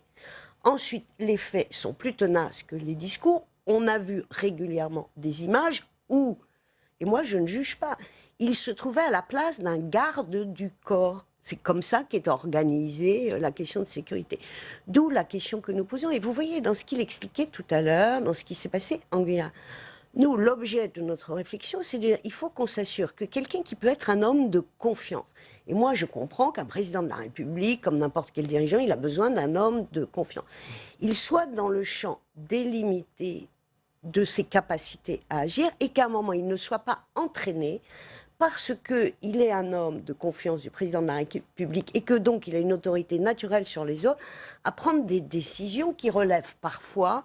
Ensuite, les faits sont plus tenaces que les discours. On a vu régulièrement des images où, et moi je ne juge pas, il se trouvait à la place d'un garde du corps. C'est comme ça qu'est organisée la question de sécurité. D'où la question que nous posons. Et vous voyez, dans ce qu'il expliquait tout à l'heure, dans ce qui s'est passé en Guyane, nous, l'objet de notre réflexion, c'est de dire qu'il faut qu'on s'assure que quelqu'un qui peut être un homme de confiance, et moi je comprends qu'un président de la République, comme n'importe quel dirigeant, il a besoin d'un homme de confiance, il soit dans le champ délimité de ses capacités à agir et qu'à un moment il ne soit pas entraîné parce qu'il est un homme de confiance du président de la République et que donc il a une autorité naturelle sur les autres, à prendre des décisions qui relèvent parfois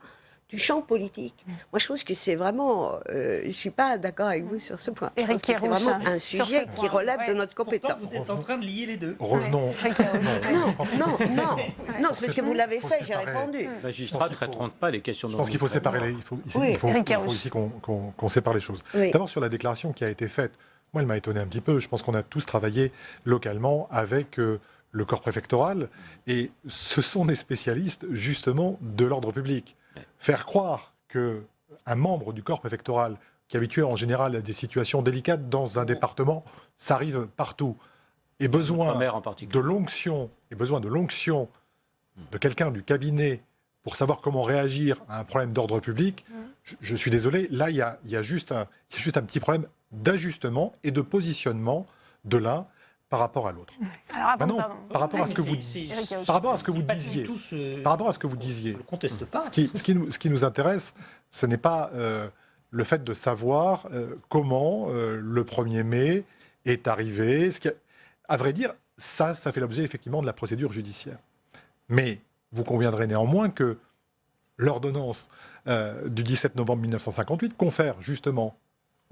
du champ politique. Moi, je pense que c'est vraiment... je ne suis pas d'accord avec vous sur ce point. Je pense que c'est vraiment un sujet qui relève de notre compétence. Pourtant, vous êtes en train de lier les deux. Revenons. Non, c'est parce que vous l'avez fait, j'ai répondu. Les magistrats ne traiteront pas les questions de... Je pense qu'il faut séparer il faut ici qu'on sépare les choses. Oui. D'abord, sur la déclaration qui a été faite moi, elle m'a étonné un petit peu. Je pense qu'on a tous travaillé localement avec le corps préfectoral, et ce sont des spécialistes, justement, de l'ordre public. Faire croire qu'un membre du corps préfectoral, qui est habitué en général à des situations délicates dans un département, ça arrive partout, et besoin de l'onction, de quelqu'un du cabinet pour savoir comment réagir à un problème d'ordre public, je suis désolé, là, il y a juste un petit problème d'ajustement et de positionnement de l'un par rapport à l'autre. Maintenant, par rapport à ce que vous disiez, je ne conteste pas. Ce qui nous intéresse, ce n'est pas le fait de savoir comment le 1er mai est arrivé. À vrai dire, ça fait l'objet effectivement de la procédure judiciaire. Mais vous conviendrez néanmoins que l'ordonnance du 17 novembre 1958 confère justement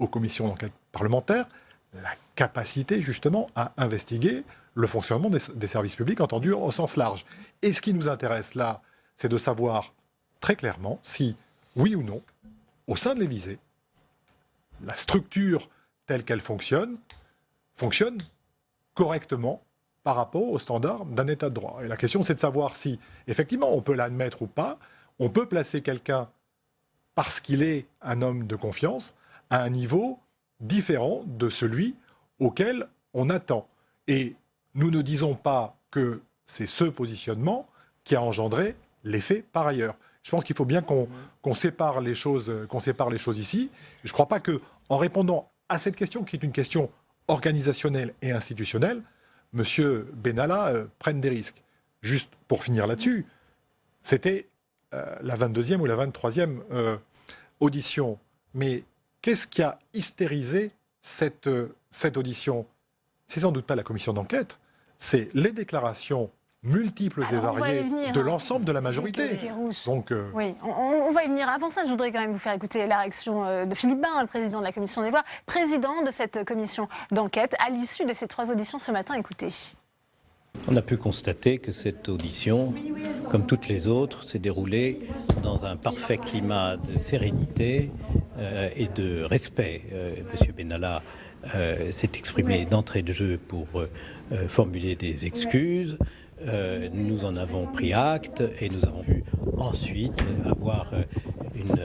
aux commissions d'enquête parlementaires la capacité justement à investiguer le fonctionnement des services publics entendus au sens large. Et ce qui nous intéresse là, c'est de savoir très clairement si, oui ou non, au sein de l'Élysée, la structure telle qu'elle fonctionne correctement par rapport aux standards d'un État de droit. Et la question, c'est de savoir si, effectivement, on peut l'admettre ou pas, on peut placer quelqu'un, parce qu'il est un homme de confiance, à un niveau différent de celui auquel on attend. Et nous ne disons pas que c'est ce positionnement qui a engendré les faits par ailleurs. Je pense qu'il faut bien qu'on sépare les choses ici. Je ne crois pas qu'en répondant à cette question, qui est une question organisationnelle et institutionnelle, M. Benalla prenne des risques. Juste pour finir là-dessus, c'était la 22e ou la 23e audition. Mais qu'est-ce qui a hystérisé cette audition? C'est sans doute pas la commission d'enquête, c'est les déclarations multiples et variées de l'ensemble de la majorité. Donc, oui, on va y venir. Avant ça, je voudrais quand même vous faire écouter la réaction de Philippe Bas, le président de la commission des lois, président de cette commission d'enquête, à l'issue de ces 3 auditions ce matin. Écoutez. On a pu constater que cette audition, comme toutes les autres, s'est déroulée dans un parfait climat de sérénité et de respect. Monsieur Benalla s'est exprimé d'entrée de jeu pour formuler des excuses. Nous en avons pris acte et nous avons pu ensuite avoir une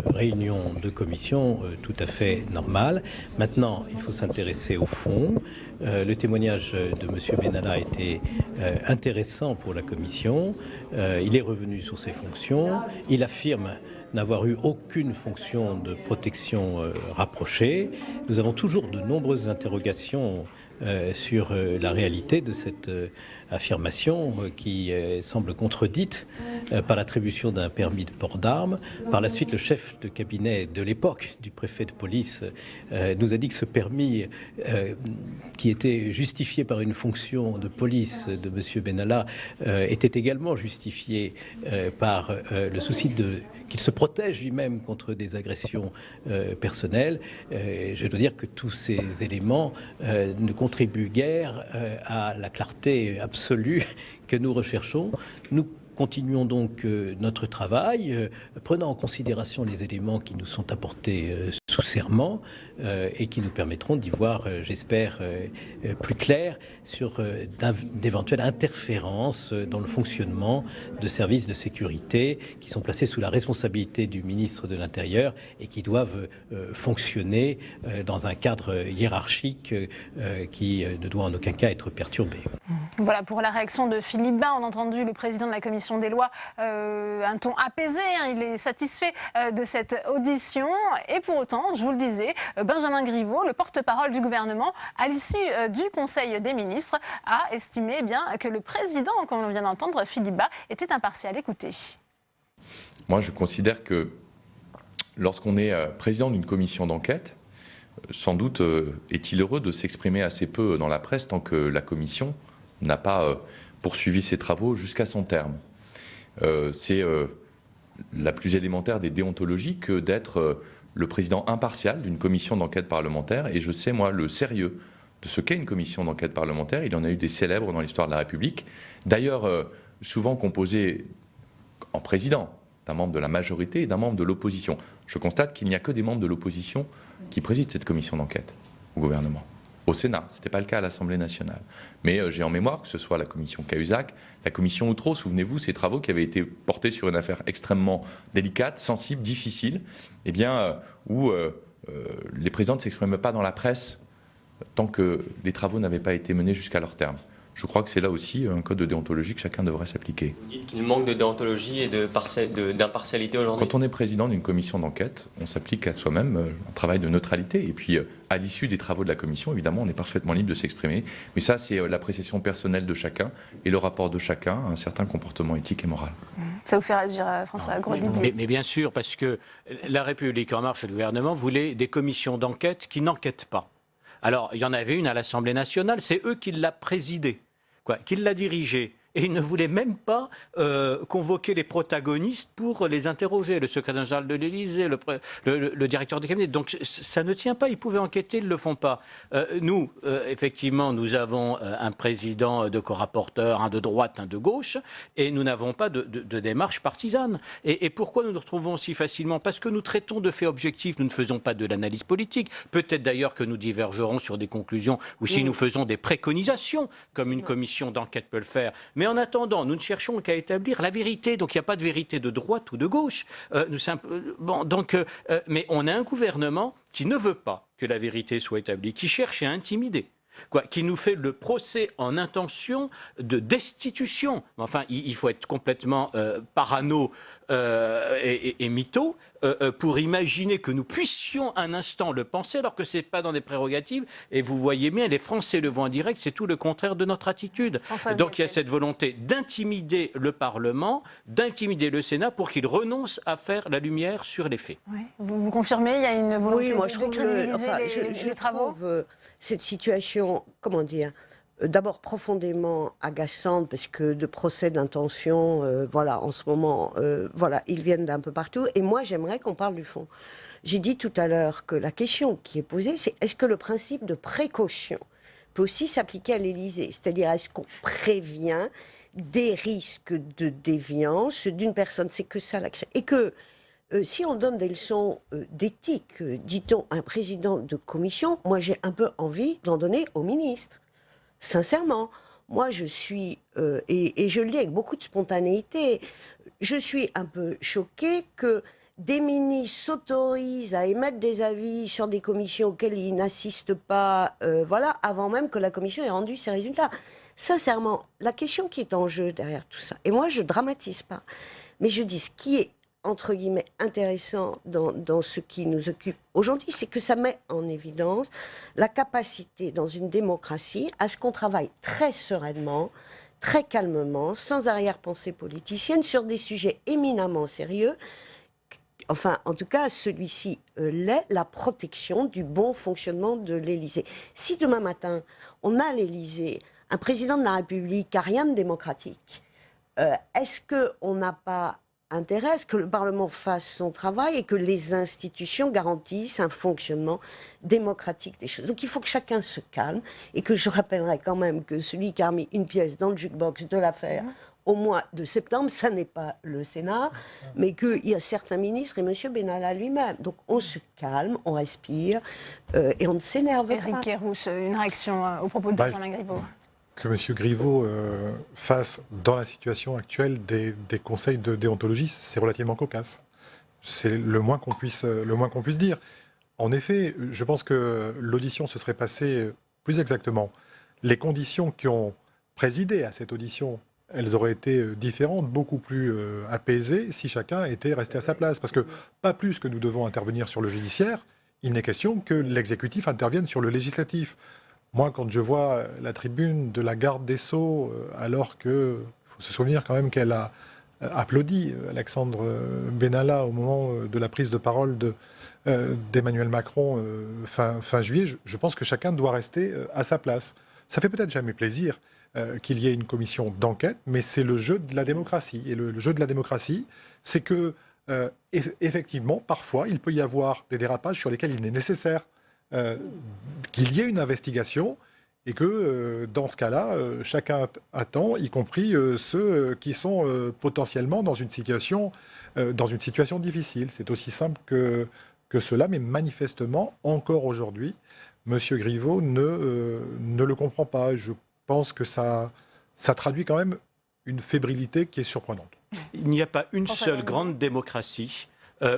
réunion de commission tout à fait normale. Maintenant, il faut s'intéresser au fond. Le témoignage de M. Benalla a été intéressant pour la commission. Il est revenu sur ses fonctions. Il affirme n'avoir eu aucune fonction de protection rapprochée. Nous avons toujours de nombreuses interrogations sur la réalité de cette affirmation qui semble contredite par l'attribution d'un permis de port d'armes. Par la suite, le chef de cabinet de l'époque du préfet de police nous a dit que ce permis, qui était justifié par une fonction de police de M. Benalla, était également justifié par le souci qu'il se protège lui-même contre des agressions personnelles. Je dois dire que tous ces éléments ne contribuent guère à la clarté absolue que nous recherchons. Nous continuons donc notre travail, prenant en considération les éléments qui nous sont apportés sous serment et qui nous permettront d'y voir, j'espère, plus clair sur d'éventuelles interférences dans le fonctionnement de services de sécurité qui sont placés sous la responsabilité du ministre de l'Intérieur et qui doivent fonctionner dans un cadre hiérarchique qui ne doit en aucun cas être perturbé. Voilà pour la réaction de Philippe Bas. On a entendu le président de la commission des lois, un ton apaisé, hein, il est satisfait de cette audition. Et pour autant, je vous le disais, Benjamin Griveaux, le porte-parole du gouvernement, à l'issue du Conseil des ministres, a estimé bien que le président, comme on vient d'entendre, Philippe Bas, était impartial. Écoutez. Moi, je considère que lorsqu'on est président d'une commission d'enquête, sans doute est-il heureux de s'exprimer assez peu dans la presse tant que la commission n'a pas poursuivi ses travaux jusqu'à son terme. C'est la plus élémentaire des déontologies que d'être le président impartial d'une commission d'enquête parlementaire. Et je sais, moi, le sérieux de ce qu'est une commission d'enquête parlementaire. Il y en a eu des célèbres dans l'histoire de la République. D'ailleurs, souvent composées en président d'un membre de la majorité et d'un membre de l'opposition. Je constate qu'il n'y a que des membres de l'opposition qui président cette commission d'enquête. au gouvernement. Au Sénat, ce n'était pas le cas à l'Assemblée nationale. Mais j'ai en mémoire que ce soit la commission Cahuzac, la commission Outreau, souvenez-vous, ces travaux qui avaient été portés sur une affaire extrêmement délicate, sensible, difficile, eh bien, où les présidents ne s'exprimaient pas dans la presse tant que les travaux n'avaient pas été menés jusqu'à leur terme. Je crois que c'est là aussi un code de déontologie que chacun devrait s'appliquer. Vous dites qu'il manque de déontologie et d'impartialité aujourd'hui. Quand on est président d'une commission d'enquête, on s'applique à soi-même un travail de neutralité. Et puis, à l'issue des travaux de la commission, évidemment, on est parfaitement libre de s'exprimer. Mais ça, c'est l'appréciation personnelle de chacun et le rapport de chacun à un certain comportement éthique et moral. Ça vous fait réagir, François Gros-Didier? Mais bien sûr, parce que La République En Marche et le gouvernement voulaient des commissions d'enquête qui n'enquêtent pas. Alors, il y en avait une à l'Assemblée nationale, c'est eux qui l'a présidée, qui l'a dirigée. Et ils ne voulaient même pas convoquer les protagonistes pour les interroger, le secrétaire général de l'Élysée, le directeur du cabinet. Donc ça ne tient pas, ils pouvaient enquêter, ils ne le font pas. Nous, effectivement, nous avons un président de co-rapporteur, un de droite, un de gauche, et nous n'avons pas de démarche partisane. Et pourquoi nous nous retrouvons si facilement? Parce que nous traitons de faits objectifs, nous ne faisons pas de l'analyse politique. Peut-être d'ailleurs que nous divergerons sur des conclusions, ou si nous faisons des préconisations, comme une commission d'enquête peut le faire. Mais en attendant, nous ne cherchons qu'à établir la vérité. Donc il n'y a pas de vérité de droite ou de gauche. Mais on a un gouvernement qui ne veut pas que la vérité soit établie, qui cherche à intimider. Qui nous fait le procès en intention de destitution. Enfin, il faut être complètement parano et mytho pour imaginer que nous puissions un instant le penser, alors que ce n'est pas dans des prérogatives. Et vous voyez bien, les Français le voient en direct, c'est tout le contraire de notre attitude. Donc il y a cette volonté d'intimider le Parlement, d'intimider le Sénat pour qu'il renonce à faire la lumière sur les faits. Ouais. Vous confirmez, il y a une volonté de décrédibiliser les travaux? Cette situation, comment dire, d'abord profondément agaçante, parce que de procès d'intention, en ce moment, ils viennent d'un peu partout. Et moi, j'aimerais qu'on parle du fond. J'ai dit tout à l'heure que la question qui est posée, c'est est-ce que le principe de précaution peut aussi s'appliquer à l'Élysée? C'est-à-dire, est-ce qu'on prévient des risques de déviance d'une personne? C'est que ça l'accès. Et que si on donne des leçons d'éthique, dit-on, à un président de commission, moi j'ai un peu envie d'en donner au ministre. Sincèrement, moi je suis, et je le dis avec beaucoup de spontanéité, je suis un peu choquée que des ministres s'autorisent à émettre des avis sur des commissions auxquelles ils n'assistent pas, avant même que la commission ait rendu ses résultats. Sincèrement, la question qui est en jeu derrière tout ça, et moi je dramatise pas, mais je dis ce qui est entre guillemets intéressant dans ce qui nous occupe aujourd'hui, c'est que ça met en évidence la capacité dans une démocratie à ce qu'on travaille très sereinement, très calmement, sans arrière-pensée politicienne, sur des sujets éminemment sérieux. Enfin, en tout cas, celui-ci l'est, la protection du bon fonctionnement de l'Élysée. Si demain matin, on a à l'Élysée un président de la République qui n'a rien de démocratique, est-ce qu'on n'a pas intérêt à ce que le Parlement fasse son travail et que les institutions garantissent un fonctionnement démocratique des choses? Donc il faut que chacun se calme, et que je rappellerai quand même que celui qui a mis une pièce dans le jukebox de l'affaire au mois de septembre, ça n'est pas le Sénat, mais qu'il y a certains ministres et M. Benalla lui-même. Donc on se calme, on respire et on ne s'énerve pas. Éric Kerrouche, une réaction aux propos de Benjamin Griveaux. Que M. Griveaux fasse, dans la situation actuelle, des conseils de déontologie, c'est relativement cocasse. C'est le moins qu'on puisse dire. En effet, je pense que l'audition se serait passée plus exactement. Les conditions qui ont présidé à cette audition, elles auraient été différentes, beaucoup plus apaisées, si chacun était resté à sa place. Parce que pas plus que nous devons intervenir sur le judiciaire, il n'est question que l'exécutif intervienne sur le législatif. Moi, quand je vois la tribune de la garde des Sceaux, alors que, il faut se souvenir quand même qu'elle a applaudi Alexandre Benalla au moment de la prise de parole d'Emmanuel Macron fin juillet, je pense que chacun doit rester à sa place. Ça fait peut-être jamais plaisir qu'il y ait une commission d'enquête, mais c'est le jeu de la démocratie. Et le jeu de la démocratie, c'est que, effectivement, parfois, il peut y avoir des dérapages sur lesquels il est nécessaire qu'il y ait une investigation, et que dans ce cas-là, chacun attend, y compris ceux qui sont potentiellement dans une situation difficile. C'est aussi simple que cela, mais manifestement, encore aujourd'hui, M. Griveaux ne le comprend pas. Je pense que ça traduit quand même une fébrilité qui est surprenante. Il n'y a pas une seule grande démocratie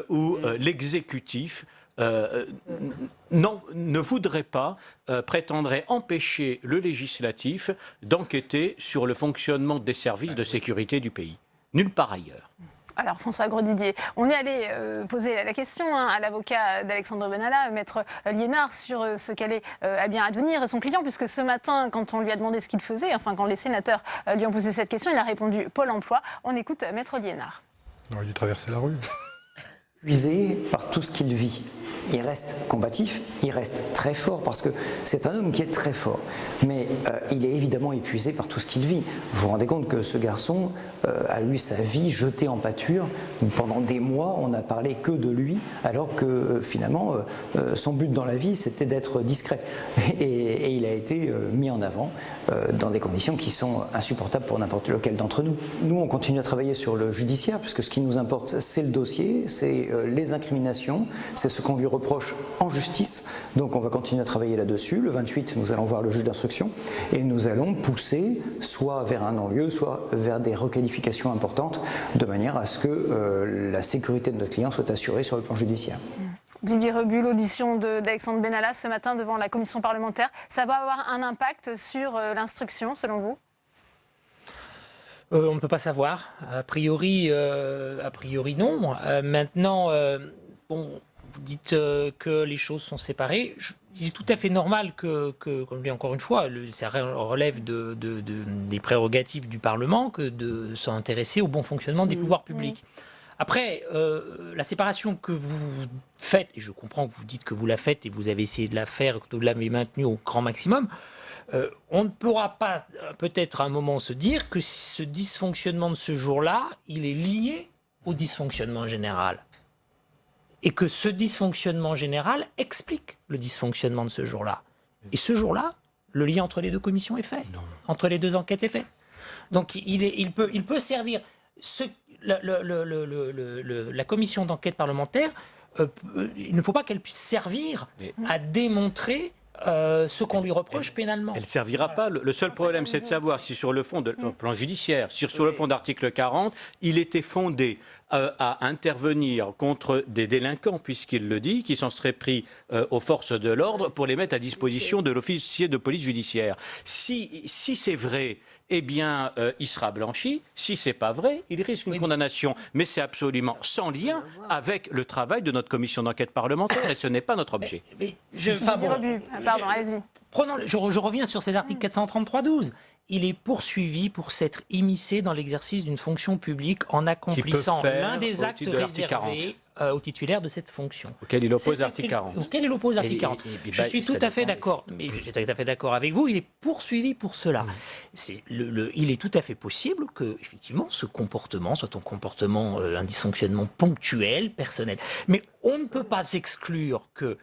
où l'exécutif ne voudrait pas, prétendrait empêcher le législatif d'enquêter sur le fonctionnement des services de sécurité du pays. Nulle part ailleurs. Alors François Grosdidier, on est allé poser la question à l'avocat d'Alexandre Benalla, maître Liénard, sur ce qu'allait bien advenir son client, puisque ce matin, quand on lui a demandé ce qu'il faisait, enfin quand les sénateurs lui ont posé cette question, il a répondu Pôle emploi. On écoute maître Liénard. On aurait dû traverser la rue. Épuisé par tout ce qu'il vit. Il reste combatif, il reste très fort, parce que c'est un homme qui est très fort. Mais il est évidemment épuisé par tout ce qu'il vit. Vous vous rendez compte que ce garçon a eu sa vie jetée en pâture. Pendant des mois, on n'a parlé que de lui, alors que finalement, son but dans la vie, c'était d'être discret. Et il a été mis en avant dans des conditions qui sont insupportables pour n'importe lequel d'entre nous. Nous, on continue à travailler sur le judiciaire, puisque ce qui nous importe, c'est le dossier, c'est les incriminations, c'est ce qu'on lui reproche en justice. Donc on va continuer à travailler là-dessus. Le 28, nous allons voir le juge d'instruction et nous allons pousser soit vers un non-lieu, soit vers des requalifications importantes, de manière à ce que la sécurité de notre client soit assurée sur le plan judiciaire. Didier Rebu, l'audition d'Alexandre Benalla ce matin devant la commission parlementaire, ça va avoir un impact sur l'instruction, selon vous ? On ne peut pas savoir. A priori non. Maintenant, vous dites que les choses sont séparées. Il est tout à fait normal que comme je dis encore une fois, ça relève des prérogatives du Parlement que de s'intéresser au bon fonctionnement des pouvoirs publics. Après, la séparation que vous faites, et je comprends que vous dites que vous la faites et vous avez essayé de la faire, que vous l'avez maintenue au grand maximum, on ne pourra pas peut-être à un moment se dire que ce dysfonctionnement de ce jour-là, il est lié au dysfonctionnement général. Et que ce dysfonctionnement général explique le dysfonctionnement de ce jour-là. Et ce jour-là, le lien entre les deux commissions est fait, entre les deux enquêtes est fait. Donc il peut servir... La commission d'enquête parlementaire, il ne faut pas qu'elle puisse servir à démontrer ce qu'on lui reproche pénalement. Elle ne servira pas. Le seul problème, c'est de savoir si sur le fond, au plan judiciaire, sur le fond d'article 40, il était fondé à intervenir contre des délinquants, puisqu'il le dit, qui s'en seraient pris aux forces de l'ordre pour les mettre à disposition de l'officier de police judiciaire. Si c'est vrai, eh bien, il sera blanchi. Si c'est pas vrai, il risque une condamnation. Mais c'est absolument sans lien avec le travail de notre commission d'enquête parlementaire, et ce n'est pas notre objet. Pardon, allez-y. Je reviens sur cet article 433-12. Il est poursuivi pour s'être immiscé dans l'exercice d'une fonction publique en accomplissant l'un des actes réservés au titulaire de cette fonction. Auquel il oppose l'article 40. Auquel il oppose l'article 40. Je suis tout à fait d'accord, mais je suis tout à fait d'accord avec vous, il est poursuivi pour cela. Il est tout à fait possible que, effectivement, ce comportement soit un comportement, un dysfonctionnement ponctuel, personnel. Mais on ne peut pas exclure que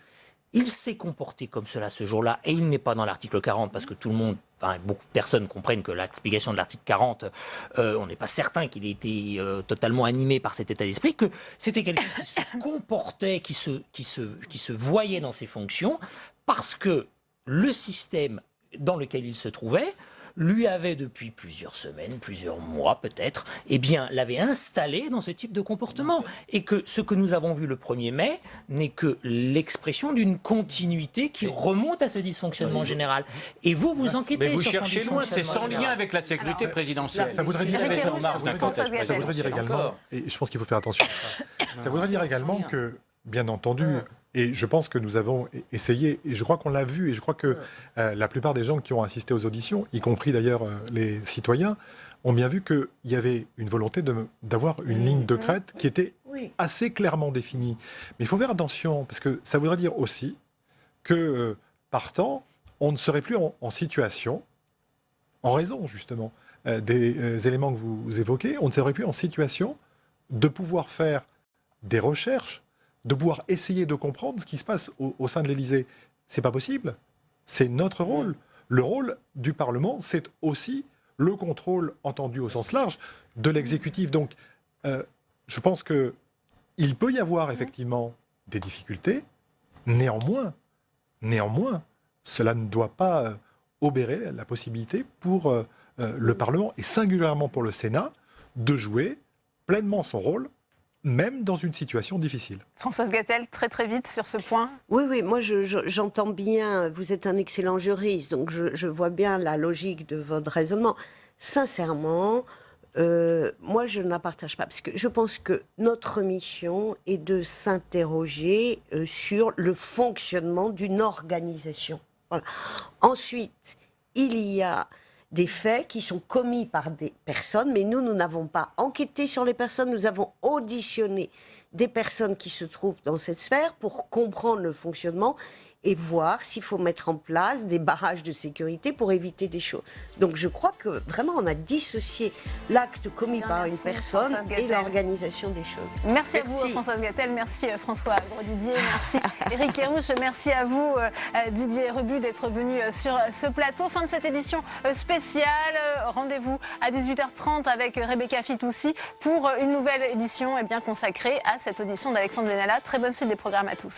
il s'est comporté comme cela ce jour-là, et il n'est pas dans l'article 40, parce que tout le monde, beaucoup de personnes comprennent que l'explication de l'article 40, on n'est pas certain qu'il ait été totalement animé par cet état d'esprit, que c'était quelqu'un qui se comportait, qui se voyait dans ses fonctions, parce que le système dans lequel il se trouvait lui avait depuis plusieurs semaines, plusieurs mois peut-être, l'avait installé dans ce type de comportement. Et que ce que nous avons vu le 1er mai n'est que l'expression d'une continuité qui remonte à ce dysfonctionnement général. Et vous enquêtez sur son dysfonctionnement. Mais vous cherchez loin, c'est sans lien avec la sécurité présidentielle. Ça voudrait dire également, et je pense qu'il faut faire attention à ça, ça voudrait dire également que, bien entendu, et je pense que nous avons essayé, et je crois qu'on l'a vu, et je crois que la plupart des gens qui ont assisté aux auditions, y compris d'ailleurs les citoyens, ont bien vu qu'il y avait une volonté d'avoir une ligne de crête qui était assez clairement définie. Mais il faut faire attention, parce que ça voudrait dire aussi que, partant, on ne serait plus en situation, en raison justement des éléments que vous évoquez, on ne serait plus en situation de pouvoir faire des recherches, de pouvoir essayer de comprendre ce qui se passe au sein de l'Élysée. C'est pas possible. C'est notre rôle. Le rôle du Parlement, c'est aussi le contrôle, entendu au sens large, de l'exécutif. Donc, je pense qu'il peut y avoir effectivement des difficultés. Néanmoins, cela ne doit pas obérer la possibilité pour le Parlement, et singulièrement pour le Sénat, de jouer pleinement son rôle, même dans une situation difficile. Françoise Gatel, très très vite sur ce point. Oui, moi j'entends bien, vous êtes un excellent juriste, donc je vois bien la logique de votre raisonnement. Sincèrement, moi je ne la partage pas, parce que je pense que notre mission est de s'interroger sur le fonctionnement d'une organisation. Voilà. Ensuite, il y a des faits qui sont commis par des personnes, mais nous n'avons pas enquêté sur les personnes, nous avons auditionné des personnes qui se trouvent dans cette sphère pour comprendre le fonctionnement et voir s'il faut mettre en place des barrages de sécurité pour éviter des choses. Donc je crois que vraiment on a dissocié l'acte commis par une personne et l'organisation des choses. Merci à vous Françoise Gatel, merci François Grosdidier, merci Éric Kerrouche, merci à vous Didier Rebu d'être venu sur ce plateau. Fin de cette édition spéciale, rendez-vous à 18h30 avec Rebecca Fitoussi pour une nouvelle édition consacrée à cette audition d'Alexandre Benalla. Très bonne suite des programmes à tous.